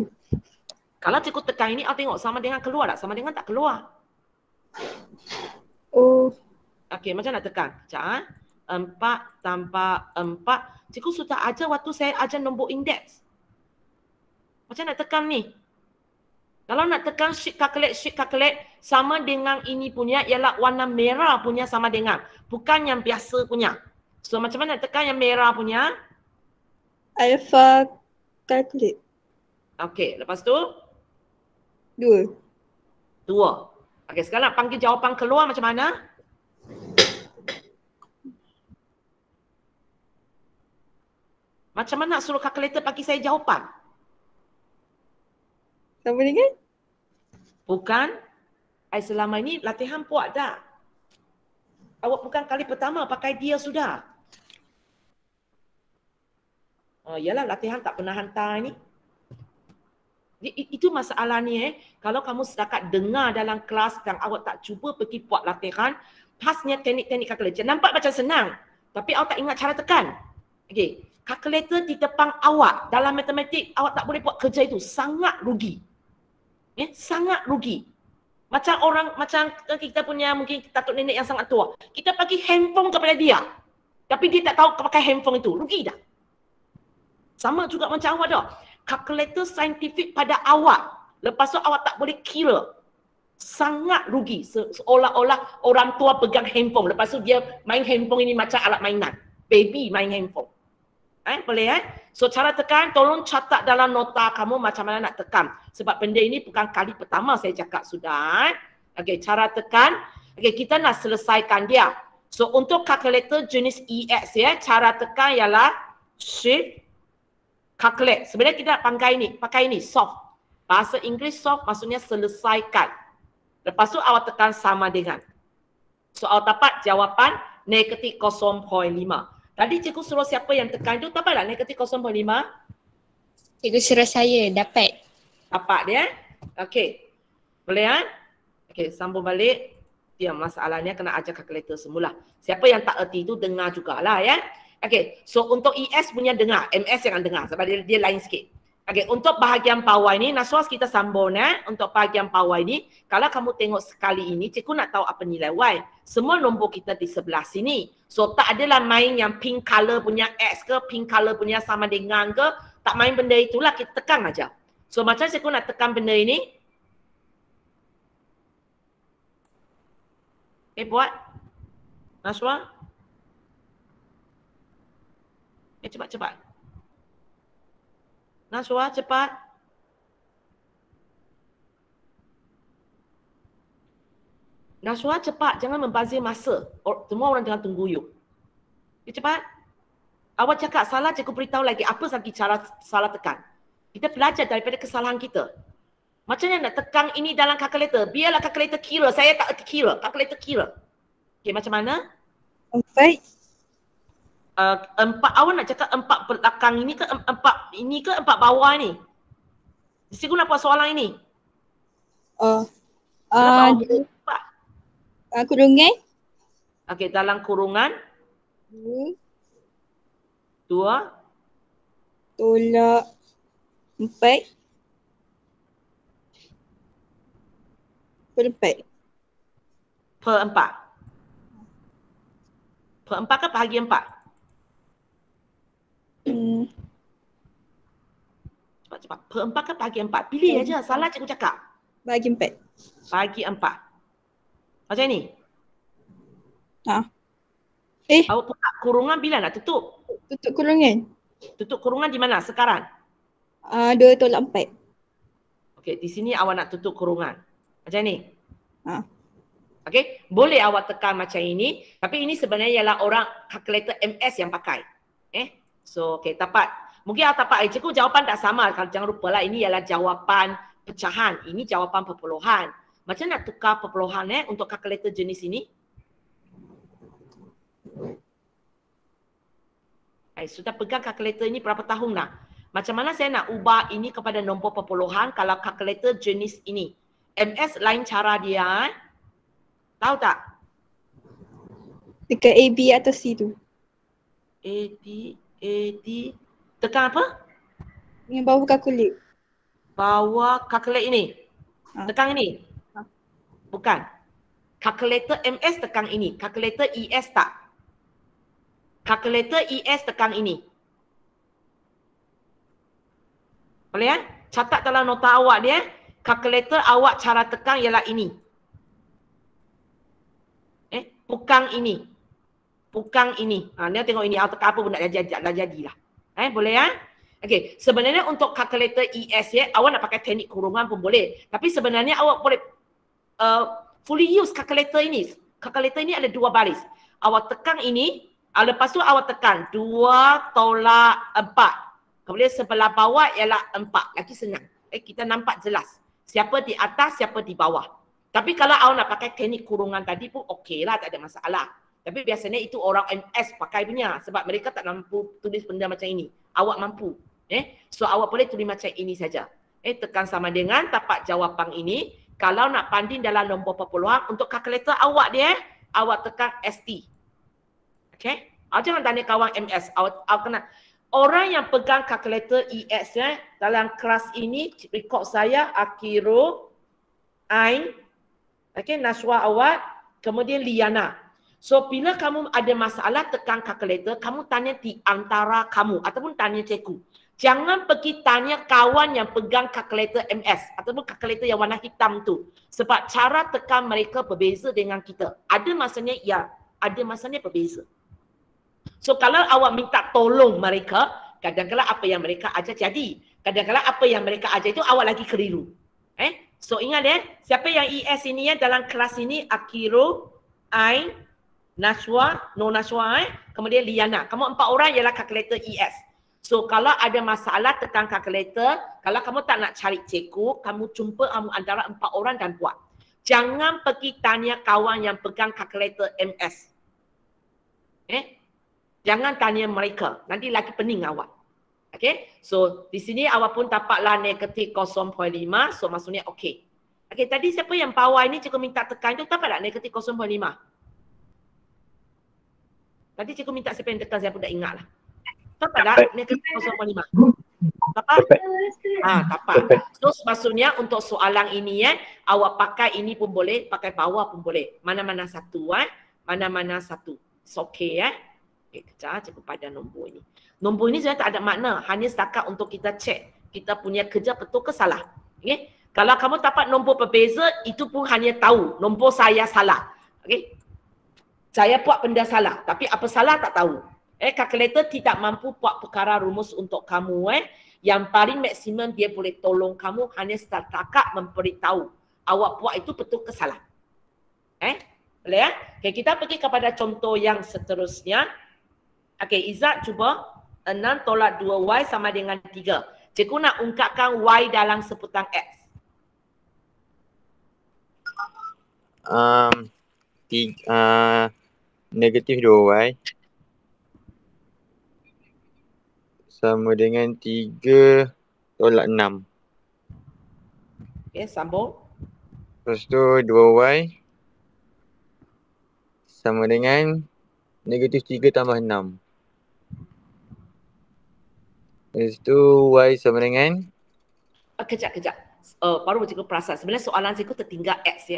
Kalau cikgu tekan ini, tengok sama dengan keluar tak? Sama dengan tak keluar. Oh. Okey, macam nak tekan? Sekejap. 4 tambah 4. Cikgu sudah ajar waktu saya ajar nombor indeks. Macam nak tekan ni? Kalau nak tekan sheet calculate sama dengan ini punya ialah warna merah punya sama dengan. Bukan yang biasa punya. So macam mana nak tekan yang merah punya? Alpha calculate. Okey, lepas tu? 2. Okey, sekarang nak panggil jawapan keluar macam mana? Macam mana nak suruh kalkulator bagi saya jawapan? Sama dengan? Bukan. Selama ini latihan buat dah. Awak bukan kali pertama pakai dia sudah. Yalah latihan tak pernah hantar ni. Itu masalahnya kalau kamu setakat dengar dalam kelas dan awak tak cuba pergi buat latihan, pasnya teknik-teknik kalkulator. Nampak macam senang. Tapi awak tak ingat cara tekan. Okey. Kalkulator di depan awak dalam matematik, awak tak boleh buat kerja itu. Sangat rugi. Sangat rugi. Macam kita punya mungkin datuk nenek yang sangat tua. Kita bagi handphone kepada dia. Tapi dia tak tahu pakai handphone itu. Rugi dah. Sama juga macam awak dah. Kalkulator saintifik pada awak. Lepas tu awak tak boleh kira. Sangat rugi. Seolah-olah orang tua pegang handphone. Lepas tu dia main handphone ini macam alat mainan. Baby main handphone. Boleh So cara tekan, tolong catat dalam nota kamu macam mana nak tekan. Sebab benda ini bukan kali pertama saya cakap sudah. Okey, cara tekan. Okey, kita nak selesaikan dia. So untuk kalkulator jenis EX cara tekan ialah shift, calculate. Sebenarnya kita nak pakai ini, solve. Bahasa Inggeris solve maksudnya selesaikan. Lepas tu awak tekan sama dengan. So awak dapat jawapan negatif 0.5. Tadi cikgu suruh siapa yang tekan itu, dapatlah negatif 0.5? Cikgu suruh saya, dapat. Dapat dia? Okey. Boleh Okey, sambung balik. Dia masalahnya kena ajar kalkulator semula. Siapa yang tak erti itu dengar jugalah Okey, so untuk ES punya dengar, MS jangan dengar sebab dia lain sikit. Okey, untuk bahagian bawah ini, Naswas kita sambung untuk bahagian bawah ini, kalau kamu tengok sekali ini, cikgu nak tahu apa nilai Y. Semua nombor kita di sebelah sini. So tak adalah main yang pink color punya X ke, pink color punya sama dengan ke, tak main benda itulah, kita tekan aja. So macam cikgu nak tekan benda ini. Buat. Naswas. Cepat. Naswa, cepat. Naswa, cepat. Jangan membazir masa. Semua orang jangan tunggu you. Cepat. Awak cakap salah, cikgu beritahu lagi. Apa lagi cara salah tekan? Kita belajar daripada kesalahan kita. Macam mana nak tekan ini dalam kalkulator? Biarlah kalkulator kira. Saya tak kira. Kalkulator kira. Okey, macam mana? 4. 4, awak nak cakap 4 belakang ini ke 4 ini ke 4 bawah ni? Cikgu nak buat soalan ini. Kurungan. Okey, dalam kurungan 2 tolak 4 per 4. Per 4. Per 4 ke bahagi 4? Cepat. Per 4 ke bahagi 4? Pilih aja. Salah cikgu cakap. Bahagi 4. Bahagi 4. Macam ni? Awak buka kurungan bila nak tutup? Tutup kurungan. Tutup kurungan di mana sekarang? 2 tolak 4. Okey, di sini awak nak tutup kurungan. Macam ni? Okey, boleh awak tekan macam ini. Tapi ini sebenarnya ialah orang kalkulator MS yang pakai. So, okey, dapat. Mungkin awak dapat, cikgu jawapan tak sama. Jangan lupalah, ini ialah jawapan pecahan. Ini jawapan perpuluhan. Macam nak tukar perpuluhan untuk kalkulator jenis ini? Sudah pegang kalkulator ini berapa tahun dah? Macam mana saya nak ubah ini kepada nombor perpuluhan kalau kalkulator jenis ini? MS lain cara dia. Tahu tak? Dekat A, B atau C tu. A, D. Tekan apa? Yang bawah kalkulat. Bawah kalkulat ini. Tekan ini? Bukan. Kalkulator MS tekan ini. Kalkulator ES tak. Kalkulator ES tekan ini. Boleh Catat dalam nota awak dia. Kalkulator awak cara tekan ialah ini. Bukan ini. Bukan ini. Dia tengok ini. Awak tekan apa pun dah jadilah. Boleh Okey. Sebenarnya untuk kalkulator ES awak nak pakai teknik kurungan pun boleh. Tapi sebenarnya awak boleh fully use kalkulator ini. Kalkulator ini ada 2 baris. Awak tekan ini. Lepas tu awak tekan 2 tolak 4. Kemudian sebelah bawah ialah 4. Lagi senang. kita nampak jelas siapa di atas, siapa di bawah. Tapi kalau awak nak pakai teknik kurungan tadi pun okey lah, tak ada masalah. Tapi biasanya itu orang MS pakai punya sebab mereka tak mampu tulis benda macam ini. Awak mampu. So awak boleh tulis macam ini saja. Tekan sama dengan tapak jawapan ini. Kalau nak banding dalam nombor perpuluhan, untuk kalkulator awak dia, awak tekan ST. Okay? Awak jangan tanya kawan MS. Awak kena. Orang yang pegang kalkulator EX dalam kelas ini, rekod saya Akiro, Ain, Nashwa awak, kemudian Liana. So bila kamu ada masalah tekan kalkulator, kamu tanya di antara kamu ataupun tanya cikgu. Jangan pergi tanya kawan yang pegang kalkulator MS ataupun kalkulator yang warna hitam tu. Sebab cara tekan mereka berbeza dengan kita. Ada masanya ya, ada masanya berbeza. So kalau awak minta tolong mereka, kadang-kadang apa yang mereka ajar jadi. Kadang-kadang apa yang mereka ajar itu awak lagi keliru. So ingat siapa yang ES ini dalam kelas ini, Akiro, Ain, Nashwa, No Nashwa, kemudian Liana. Kamu 4 orang ialah kalkulator ES. So kalau ada masalah tekan kalkulator, kalau kamu tak nak cari cikgu, kamu jumpa antara 4 orang dan buat. Jangan pergi tanya kawan yang pegang kalkulator MS. Jangan tanya mereka, nanti lagi pening awak. Okay, so di sini awak pun dapatlah negatif 0.5, so maksudnya okey. Okay, tadi siapa yang bawah ini cikgu minta tekan itu, dapat tak negatif 0.5? Tadi cikgu minta siapa yang tekan, saya pun dah ingat lah. Dapat tak negatif 0.5? Dapat? Dapat. So maksudnya untuk soalan ini awak pakai ini pun boleh, pakai bawah pun boleh. Mana-mana satu mana-mana satu. It's okay Okay, kejap cikgu pada nombor ini. Nombor ini sebenarnya tak ada makna, hanya setakat untuk kita cek kita punya kerja betul ke salah. Okay? Kalau kamu dapat nombor berbeza, itu pun hanya tahu nombor saya salah. Okay? Saya buat benda salah, tapi apa salah tak tahu. Kalkulator tidak mampu buat perkara rumus untuk kamu. Yang paling maksimum dia boleh tolong kamu hanya setakat memberitahu awak buat itu betul ke salah. Boleh Okay, kita pergi kepada contoh yang seterusnya. Okay, Izzat cuba 6 tolak 2Y sama dengan 3. Cikgu nak ungkapkan Y dalam sebutan X. Negatif 2Y sama dengan 3 tolak 6. Okay, sambung. Lepas tu 2Y sama dengan negatif 3 tambah 6. Lepas tu Y sama dengan Kejap. Baru cikgu perasan. Sebenarnya soalan cikgu tertinggal X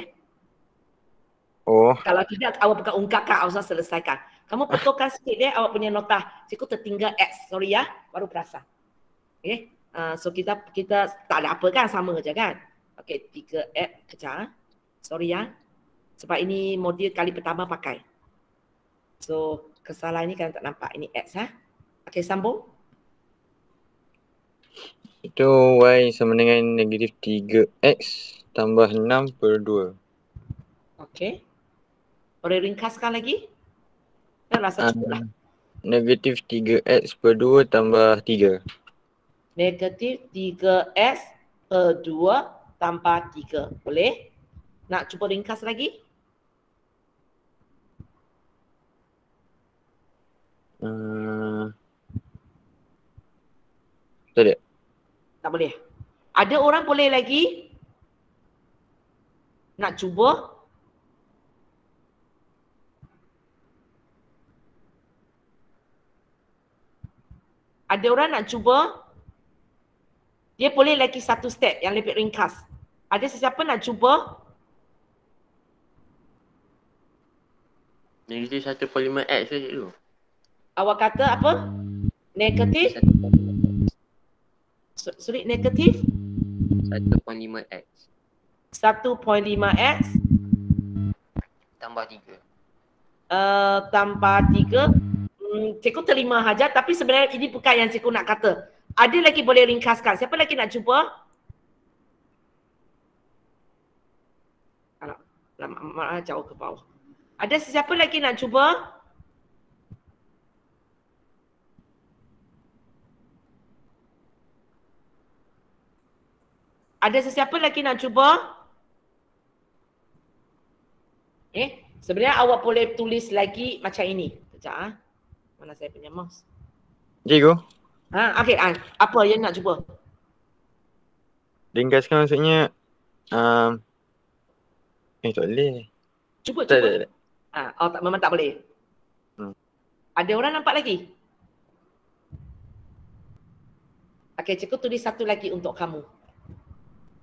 Oh. Kalau tidak, awak bukan ungkapkan, awak usah selesaikan. Kamu betulkan sikit awak punya nota. Cikgu tertinggal X. Sorry baru perasan. Okay. So kita tak ada apa kan, sama je kan. Okay, 3X. Kejap. Sorry sebab ini modul kali pertama pakai. So kesalahan ini kan tak nampak. Ini X Okay, sambung. Itu Y sama dengan negatif 3X tambah 6 per 2. Okay. Boleh ringkaskan lagi? Saya rasa cukup lah. Negatif 3X per 2 tambah 3. Negatif 3X per 2 tambah 3. Boleh? Nak cuba ringkas lagi? Tak ada. Tak boleh. Ada orang boleh lagi? Nak cuba? Ada orang nak cuba? Dia boleh lagi satu step yang lebih ringkas. Ada sesiapa nak cuba? Negatif 1.5x je cikgu. Awak kata apa? Negatif? Sorry, negatif? 1.5x. 1.5x Tambah 3. Tambah 3. Cikgu terima saja, tapi sebenarnya ini bukan yang cikgu nak kata. Ada lagi boleh ringkaskan. Siapa lagi nak cuba? Jauh ke bawah. Ada sesiapa lagi nak cuba? Ada sesiapa lagi nak cuba? Sebenarnya awak boleh tulis lagi macam ini. Sekejap. Mana saya punya mouse? Cikgu, Okey, apa yang nak cuba? ringkaskan maksudnya tak boleh. Cuba. Tak. Memang tak boleh. Ada orang nampak lagi? Okey, cikgu tulis satu lagi untuk kamu.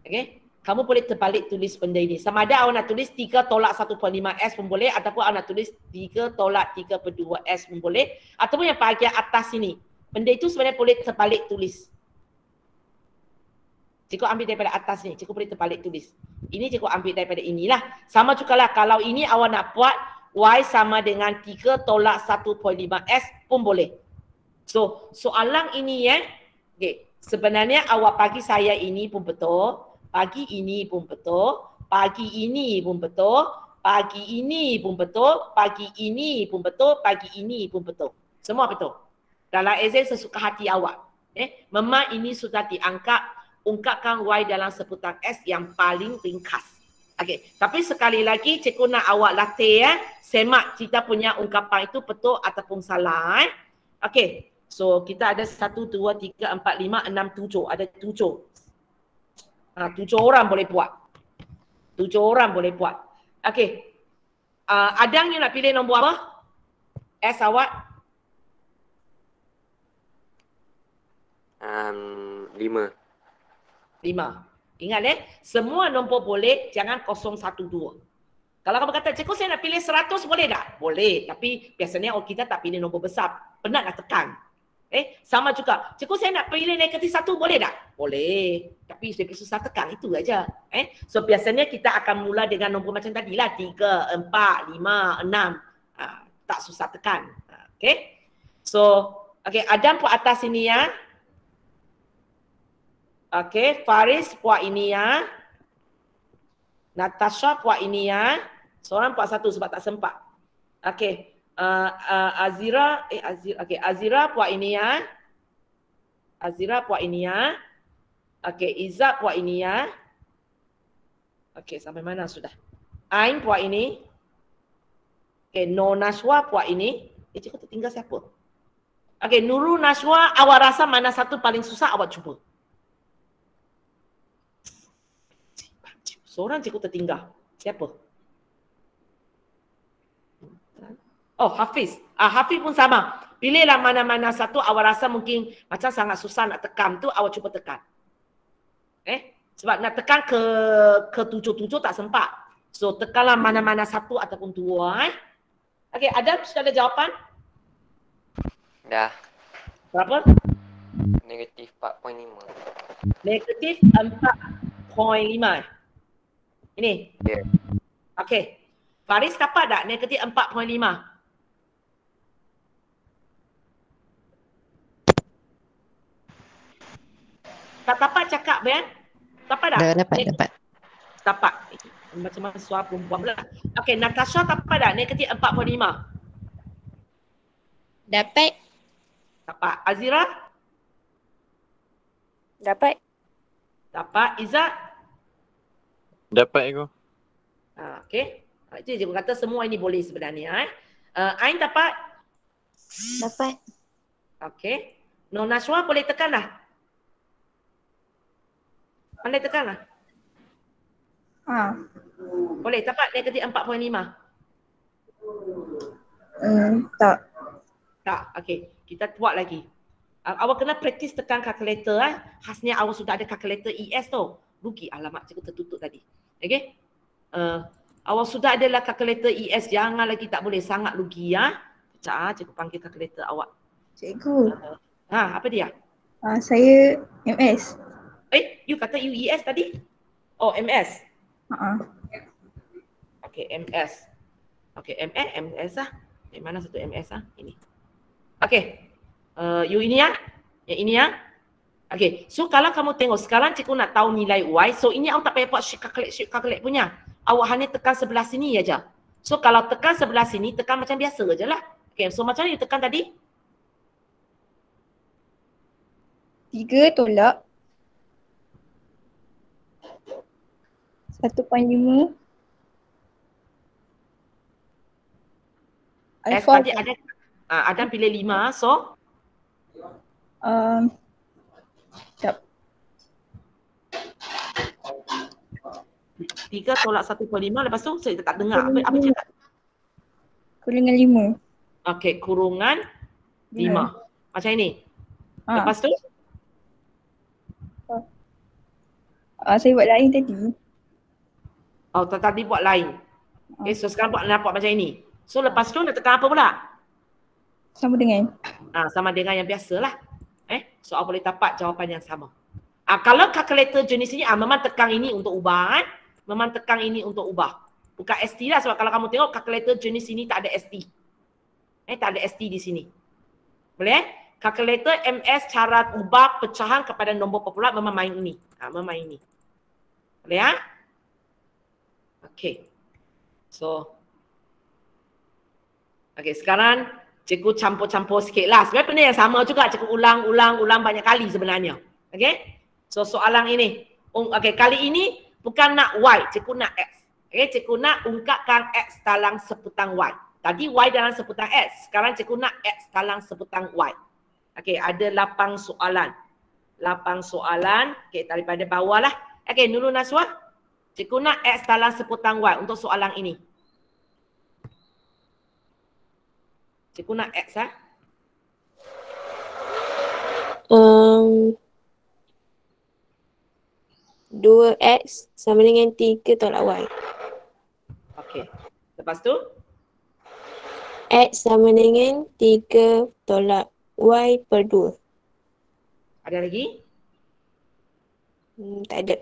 Okey, kamu boleh terbalik tulis benda ini. Sama ada awak nak tulis 3 tolak 1.5S pun boleh, ataupun awak nak tulis 3 tolak 3/2S pun boleh, ataupun yang bahagian atas ini. Benda itu sebenarnya boleh terbalik tulis. Cikgu ambil daripada atas ni, cikgu boleh terbalik tulis. Ini cikgu ambil daripada inilah. Sama juga lah kalau ini awak nak buat Y sama dengan 3 tolak 1.5S pun boleh. So, soalan ini okay, sebenarnya awak bagi saya ini pun betul, pagi ini pun betul, pagi ini pun betul, pagi ini pun betul, pagi ini pun betul, pagi ini pun betul. Semua betul. Dalam exam sesuka hati awak. Memang ini sudah diangkat. Ungkapkan Y dalam sebutan S yang paling ringkas. Okey, tapi sekali lagi cikgu nak awak latih semak kita punya ungkapan itu betul ataupun salah. Okey, so kita ada 1, 2, 3, 4, 5, 6, 7. Ada 7. 7 orang boleh buat. 7 orang boleh buat. Okey, Adang you nak pilih nombor apa? S awak? 5. 5. Ingat semua nombor boleh, jangan 012. Kalau kamu kata, cikgu saya nak pilih 100 boleh tak? Boleh, tapi biasanya kita tak pilih nombor besar. Penat nak tekan. Sama juga, cikgu saya nak pilih negatif 1 boleh tak? Boleh, tapi lebih susah tekan, itu aja. So biasanya kita akan mula dengan nombor macam tadi lah, 3, 4, 5, 6. Tak susah tekan. Okay. So, okay, Adam buat atas ini ya. Okey, Faris buat ini ya. Natasha buat ini ya. Seorang buat satu sebab tak sempat. Okey, Azira, Azira buat ini ya. Azira buat ini ya. Okey, Izzat buat ini ya. Okey, sampai mana sudah? Ain buat ini. Okey, No Nashwa buat ini. Cikgu tertinggal siapa? Okey, Nurul Nashwa, awak rasa mana satu paling susah awak cuba? Seorang cikgu tertinggal. Siapa? Oh, Hafiz. Hafiz pun sama. Pilihlah mana-mana satu awak rasa mungkin macam sangat susah nak tekan tu, awak cuba tekan. Sebab nak tekan ke 7 tak sempat. So tekanlah mana-mana satu ataupun 2. Okey, Adam sudah ada jawapan? Dah. Berapa? Negatif 4.5. Negatif 4.5. Ini? Ya. Okey. Faris dapat tak negatif 4.5? Tak dapat cakap, Ben? Dapat tak? Dapat. Dapat. Macam mana suara perempuan pula. Okey, Natasha dapat tak negatif 4.5? Dapat. Dapat. Azira? Dapat. Dapat. Izzat? Dapat aku. Okey. Itu je kata semua ini boleh sebenarnya. Ain dapat? Dapat. Okey. No Nashwa boleh tekan lah. Pandai tekan lah. Boleh dapat negatif 4.5? Tak. Tak. Okey. Kita buat lagi. Awak kena praktis tekan kalkulator. Khasnya awak sudah ada kalkulator ES tu. Rugi. Alamak, cikgu tertutup tadi. Okey. Awak sudah adalah kalkulator ES. Jangan lagi tak boleh. Sangat rugi ya. Sekejap, cikgu panggil kalkulator awak. Cikgu. Apa dia? Saya MS. You kata UES tadi? Oh, MS. Okey, MS. Okey, MS lah. Mana satu MS lah? Ini. Okey. You ini ya? Yang ini ya? Okey. So kalau kamu tengok sekarang cikgu nak tahu nilai Y. So ini awak tak payah buat shift calculate punya. Awak hanya tekan sebelah sini aja. So kalau tekan sebelah sini, tekan macam biasa je lah. Okey. So macam mana you tekan tadi? 3 tolak 1.5. S Alpha. tadi ada Adam pilih 5, so Sekejap. 3 tolak 1/5, lepas tu saya tak dengar apa cakap. Kurungan 5. Okey, kurungan 5. Macam ini. Lepas tu Saya buat lain tadi. oh tadi buat lain. Okey, so sekarang buat nampak macam ini. So lepas tu nak tekan apa pula? Sama dengan. Sama dengan yang biasalah. Soal boleh dapat jawapan yang sama. Kalau kalkulator jenis ini memang tekan ini untuk ubah kan? Memang tekan ini untuk ubah. Bukan ST lah, sebab kalau kamu tengok kalkulator jenis ini tak ada ST. Tak ada ST di sini. Boleh? Kalkulator MS cara ubah pecahan kepada nombor popular memang main ini. Memang ini. Boleh ya? Okey. So okey, sekarang cikgu campur-campur sikit lah. Sebenarnya benda yang sama juga, cikgu ulang banyak kali sebenarnya. Okey? So soalan ini, okey, kali ini bukan nak Y, cikgu nak X. Okey, cikgu nak ungkapkan X dalam seputang Y. Tadi Y dalam seputang X, sekarang cikgu nak X dalam seputang Y. Okey, ada 8 soalan. 8 soalan, okey, daripada bawah lah. Okey, Nurul Naswa, cikgu nak X dalam seputang Y untuk soalan ini. Cikgu nak X 2X sama dengan 3 tolak Y. Okey. Lepas tu? X sama dengan 3 tolak Y per 2. Ada lagi? Tak ada.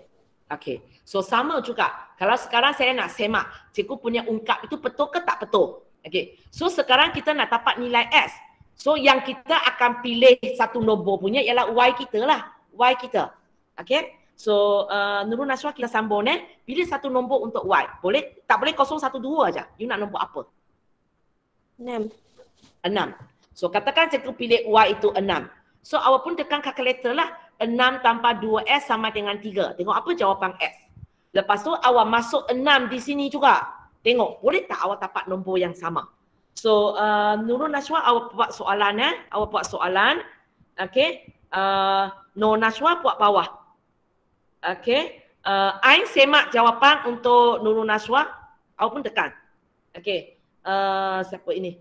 Okey. So sama juga. Kalau sekarang saya nak semak, cikgu punya ungkap itu betul ke tak betul? Okey. So sekarang kita nak dapat nilai S. So yang kita akan pilih satu nombor punya ialah Y kita lah. Y kita. Okey. So Nurul Naswa kita sambung pilih satu nombor untuk Y. Boleh? Tak boleh 0, 1, 2 aja. You nak nombor apa? 6. So katakan cikgu pilih Y itu 6. So awak pun tekan kalkulator lah. 6 tambah 2S sama dengan 3. Tengok apa jawapan S. Lepas tu awak masuk 6 di sini juga. Tengok boleh tak awak dapat nombor yang sama. So Nurul Naswa awak buat soalan Awak buat soalan. Okey. Nurul Naswa buat bawah. Okey. Ain semak jawapan untuk Nurul Naswa. Awak pun tekan. Okey. Siapa ini?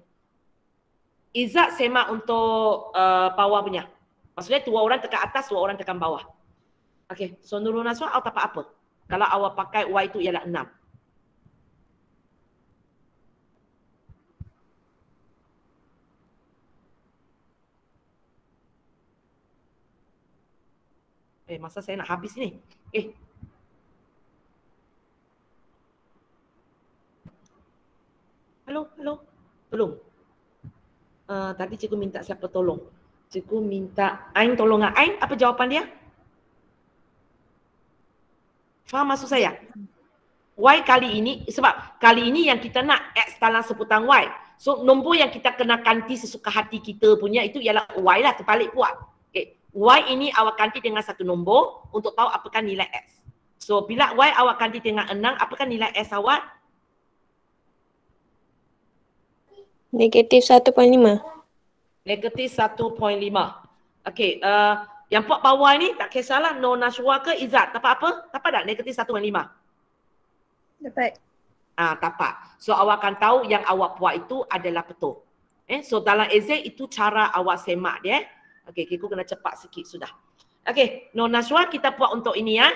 Izzat semak untuk bawah punya. Maksudnya 2 orang tekan atas, 2 orang tekan bawah. Okey. So Nurul Naswa awak dapat apa? Kalau awak pakai Y itu ialah 6. Masa saya nak habis ni. Hello. Tolong. Tadi cikgu minta siapa tolong? Cikgu minta Ain tolong. Ain, apa jawapan dia? Faham maksud saya? Y kali ini, sebab kali ini yang kita nak X dalam seputang Y. So nombor yang kita kena ganti sesuka hati kita punya itu ialah Y lah, terbalik buat. Okay. Y ini awak ganti dengan satu nombor untuk tahu apakah nilai X. So bila Y awak ganti dengan 6, apakah nilai S awak? Negatif 1.5. Negatif 1.5. Okey, yang buat bawah ni tak kisahlah Nurul Naswa ke Izzat. Dapat apa? Dapat tak negatif 1.5? Dapat. Dapat. So awak akan tahu yang awak buat itu adalah betul. So dalam exam itu cara awak semak dia. Okey, cikgu kena cepat sikit sudah. Okey, Nurul Naswa kita buat untuk ini ya.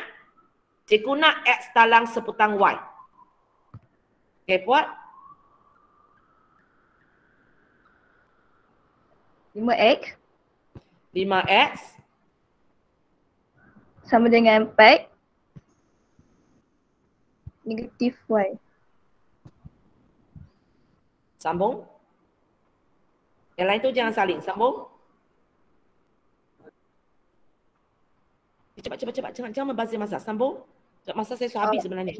Cikgu nak X dalam seputang Y. Okey, buat. 5X 5X sama dengan 4 negatif Y. Sambung. Yang lain tu jangan saling. Sambung. Cepat. Jangan membazir masa. Sambung. Masa saya sudah habis sebenarnya.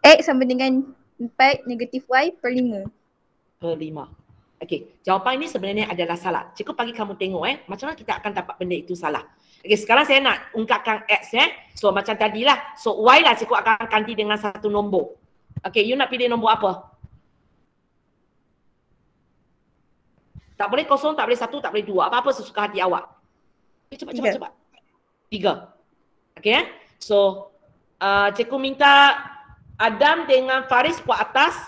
X sama dengan 4 negatif Y per 5. Per 5. Okey, jawapan ini sebenarnya adalah salah. Cikgu bagi kamu tengok macam mana kita akan dapat benda itu salah. Okey, sekarang saya nak ungkapkan X So macam tadilah. So Y lah cikgu akan ganti dengan satu nombor. Okey, you nak pilih nombor apa? Tak boleh 0, tak boleh 1, tak boleh 2. Apa-apa sesuka hati awak. Okay, cepat. 3. Okey So cikgu minta Adam dengan Faris buat atas.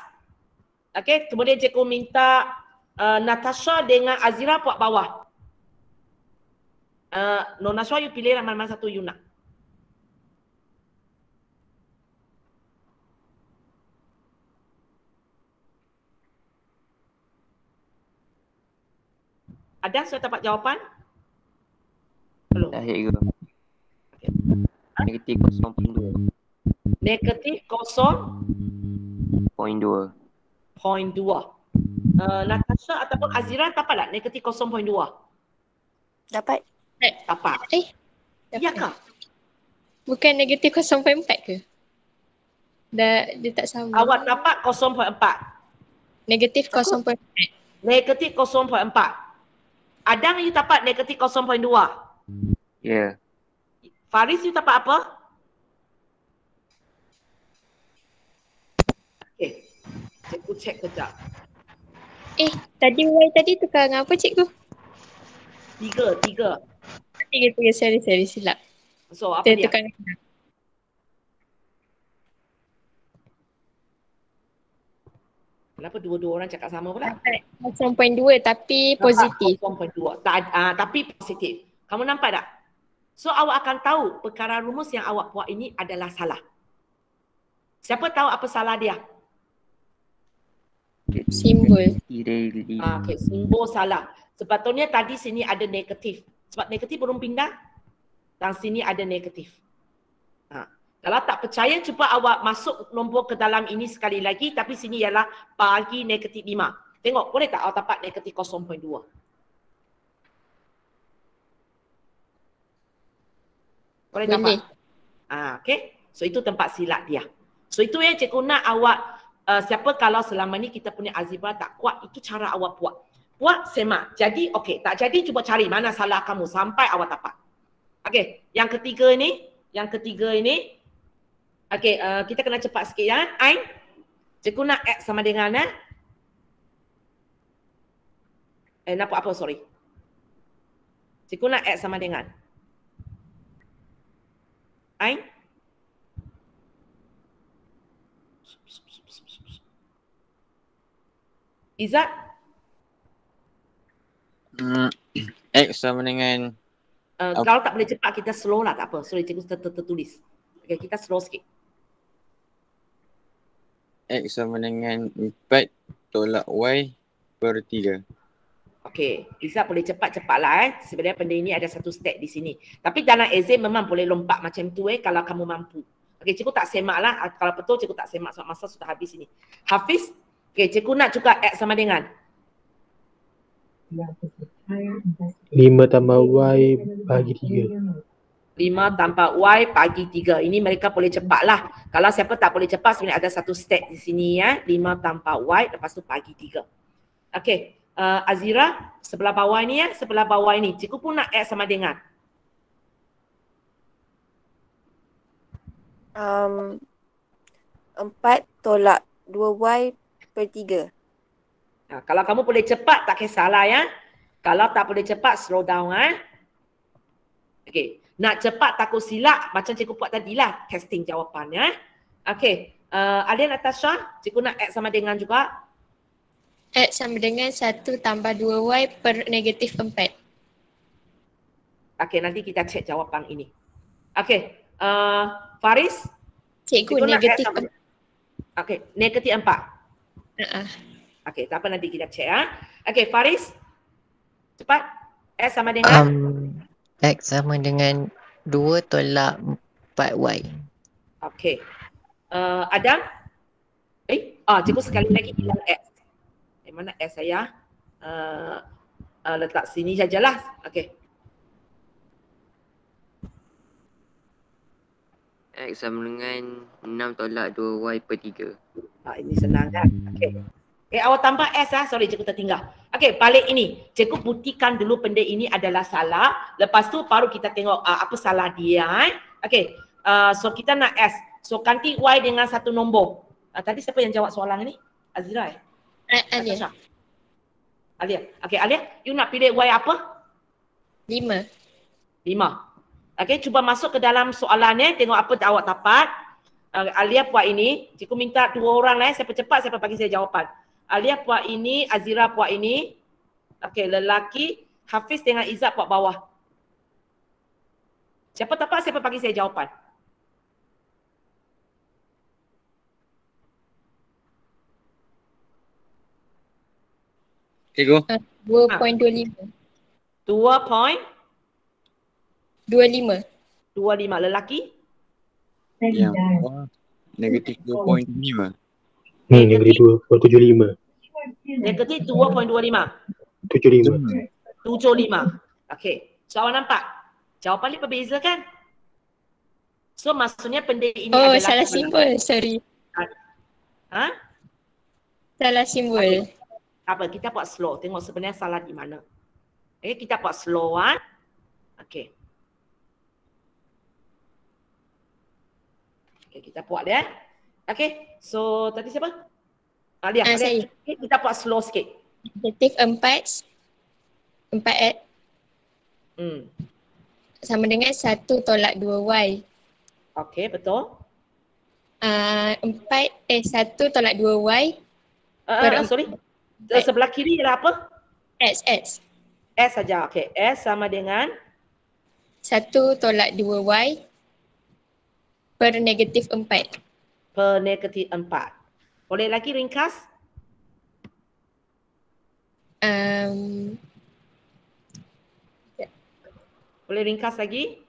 Okey, kemudian cikgu minta Natasha dengan Azira buat bawah. Nonaswa you pilih mana satu you nak. Ada sudah dapat jawapan? Belum. Dah hit ke? Negatif 0.2. Negatif 0.2. Natasha ataupun Azira dapat tak negatif 0.2? Dapat. Dapat. Ya kah? Bukan negatif 0.4 ke? Dia tak sama. Awak dapat 0.4. Negatif 0.4. Negatif 0.4. Adam you dapat negatif 0.2. Ya. Faris you dapat apa? Okey. Cikgu cek kejap. Tadi Y tadi tukar dengan apa cikgu? 3. 3, sorry silap. So apa Dia dia? tukar. Kenapa dua-dua orang cakap sama pula? 0.2 tapi positif. 0.2. Tapi positif. Kamu nampak tak? So awak akan tahu perkara rumus yang awak buat ini adalah salah. Siapa tahu apa salah dia? Simbol. Okay, simbol salah. Sepatutnya tadi sini ada negatif. Sebab negatif belum pindah. Dan sini ada negatif. Kalau tak percaya, cuba awak masuk nombor ke dalam ini sekali lagi. Tapi sini ialah bagi negatif 5. Tengok, boleh tak awak dapat negatif 0.2? Boleh dapat? Okay. So itu tempat silap dia. So itu yang cikgu nak awak, siapa kalau selama ni kita punya algebra tak kuat, itu cara awak buat. Buat semak. Jadi, okey. Tak jadi, cuba cari mana salah kamu sampai awak dapat. Okey. Yang ketiga ini. Okey, kita kena cepat sikit ya. Ain. Cikgu nak X sama dengan nampak apa? Sorry. Cikgu nak X sama dengan Ain. Izzat. X sama dengan kalau tak boleh cepat kita slow lah, tak apa. Sorry, cikgu tertulis. Okay, kita slow sikit. X sama dengan 4 tolak Y per 3. Okey, Izzat boleh cepat-cepatlah Sebenarnya benda ini ada satu step di sini. Tapi dalam exam memang boleh lompat macam tu kalau kamu mampu. Okey, cikgu tak semak lah. Kalau betul cikgu tak semak sebab masa sudah habis ini. Hafiz, okey, cikgu nak juga X sama dengan 5 tambah Y bagi 3. 5 tambah Y bagi 3. Ini mereka boleh cepatlah. Kalau siapa tak boleh cepat, sebenarnya ada satu step di sini 5 tambah Y lepas tu bagi 3. Okey, Azira sebelah bawah ni sebelah bawah ini. Cikgu pun nak X sama dengan 4 tolak 2Y per 3. Kalau kamu boleh cepat tak kisahlah Kalau tak boleh cepat slow down Okey, nak cepat takut silap macam cikgu buat tadilah testing jawapannya. Okey, Alia Natasha, cikgu nak X sama dengan juga X sama dengan 1 tambah 2Y per negatif 4. Okey, nanti kita cek jawapan ini. Okey, Faris, Cikgu negatif 4. Okey, negatif 4. Okey, tak apa, nanti kita cek Okey, Faris. Cepat. X sama dengan X sama dengan 2 tolak 4Y. Okey. Adam? Cikgu sekali lagi hilang X. Mana X saya? Letak sini sajalah. Okey. X sama dengan 6 tolak 2Y per 3. Ini senang kan? Okey. Awak tambah S Sorry, cikgu tertinggal. Okey, balik ini. Cikgu buktikan dulu benda ini adalah salah. Lepas tu baru kita tengok apa salah dia. Okey, so kita nak S. So ganti Y dengan satu nombor. Tadi siapa yang jawab soalan ni? Azira Alia. Alia. Okey, Alia, you nak pilih Y apa? 5. 5. Okey, cuba masuk ke dalam soalannya, tengok apa awak dapat. Alia buat ini. Cikgu minta 2 orang siapa cepat, siapa bagi saya jawapan. Alia buat ini, Azira buat ini. Okey, lelaki. Hafiz dengan Izzat buat bawah. Siapa dapat, siapa bagi saya jawapan. Cikgu. 2.25. 2.25. 25. Lelaki? Yang negatif 2.5. Ni negeri 2.75. Negatif 2.25. 75. 75. Okey. So awak nampak? Jawapan ni berbeza kan? So maksudnya benda ini adalah... salah simbol. Sorry. Ha? Salah simbol. Apa? Kita buat slow. Tengok sebenarnya salah di mana. Okey, kita buat slow kan? Okey. Okey, kita buat dia. Okey. So tadi siapa? Alia. Saya. Okay, kita buat slow sikit. Negatif 4. 4X. Sama dengan 1 tolak 2Y. Okey, betul. 1 tolak 2Y. Sorry. Sebelah kiri ialah apa? X. S saja. Okey. S sama dengan 1 tolak 2Y per negatif 4. Per negatif 4. Boleh lagi ringkas? Boleh ringkas lagi?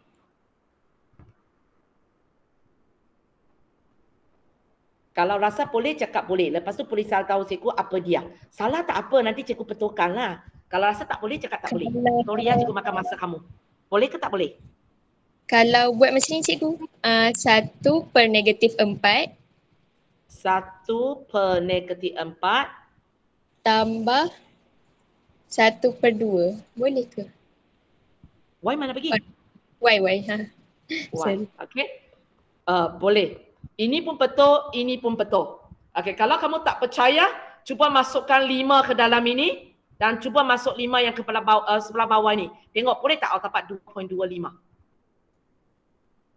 Kalau rasa boleh, cakap boleh. Lepas tu boleh salah tahu cikgu apa dia. Salah tak apa, nanti cikgu betulkan lah. Kalau rasa tak boleh, cakap tak boleh. Sorry ya, cikgu makan masa kamu. Boleh ke tak boleh? Kalau buat macam ni cikgu, 1 per negatif 4. 1 per negatif 4. Tambah 1 per 2. Boleh ke? Y mana pergi? Y. Y. Okey. Boleh. Ini pun betul, ini pun betul. Okey, kalau kamu tak percaya, cuba masukkan 5 ke dalam ini dan cuba masuk 5 yang ke sebelah bawah ni. Tengok boleh tak awak dapat 2.25.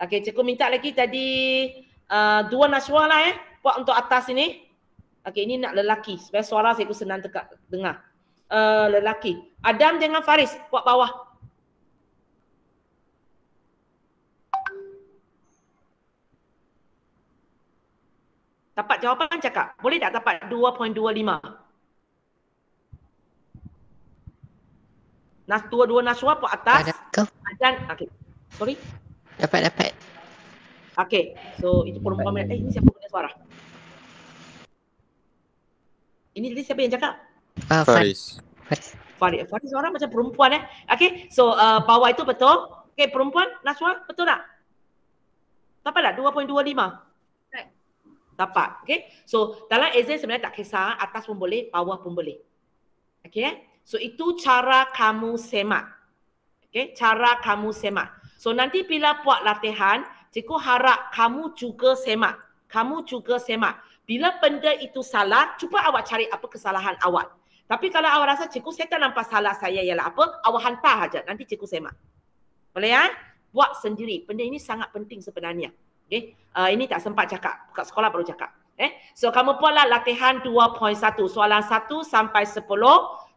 Okey, cikgu minta lagi tadi 2 Nashwa lah buat untuk atas ini. Okey, ini nak lelaki. Supaya suara cikgu senang dengar. Lelaki. Adam dengan Faris buat bawah. Dapat jawapan cakap. Boleh tak dapat 2.25? Dua Nashwa buat atas. Dan okey. Sorry. Dapat. Okey. So itu perempuan. Ini siapa punya suara? Ini tadi siapa yang cakap? Faris. Faris suara macam perempuan Okey. So bawah itu betul. Okey, perempuan Nashwa betul tak? Dapat tak 2.25? Dapat. Okay. So dalam exam sebenarnya tak kisah. Atas pun boleh, bawah pun boleh. Okay. So itu cara kamu semak. Okay. Cara kamu semak. So nanti bila buat latihan, cikgu harap kamu juga semak. Kamu juga semak. Bila benda itu salah, cuba awak cari apa kesalahan awak. Tapi kalau awak rasa cikgu saya tak nampak salah saya ialah apa, awak hantar saja. Nanti cikgu semak. Boleh ya? Buat sendiri. Benda ini sangat penting sebenarnya. Okay. Ini tak sempat cakap. Kat sekolah baru cakap. So kamu buatlah latihan 2.1. Soalan 1 sampai 10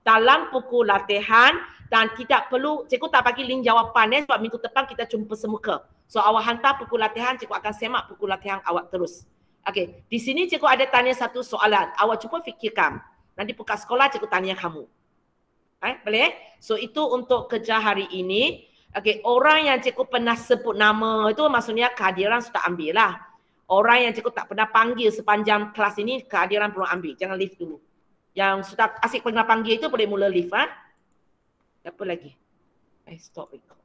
dalam buku latihan dan tidak perlu, cikgu tak bagi link jawapan sebab minggu depan kita jumpa semuka. So awak hantar buku latihan, cikgu akan semak buku latihan awak terus. Okay. Di sini cikgu ada tanya satu soalan. Awak cuba fikirkan. Nanti buka sekolah cikgu tanya kamu. Boleh? So itu untuk kerja hari ini. Okey, orang yang cikgu pernah sebut nama itu maksudnya kehadiran sudah ambil lah. Orang yang cikgu tak pernah panggil sepanjang kelas ini, kehadiran perlu ambil. Jangan leave dulu. Yang sudah asyik pernah panggil itu boleh mula leave. Apa lagi? Stop record.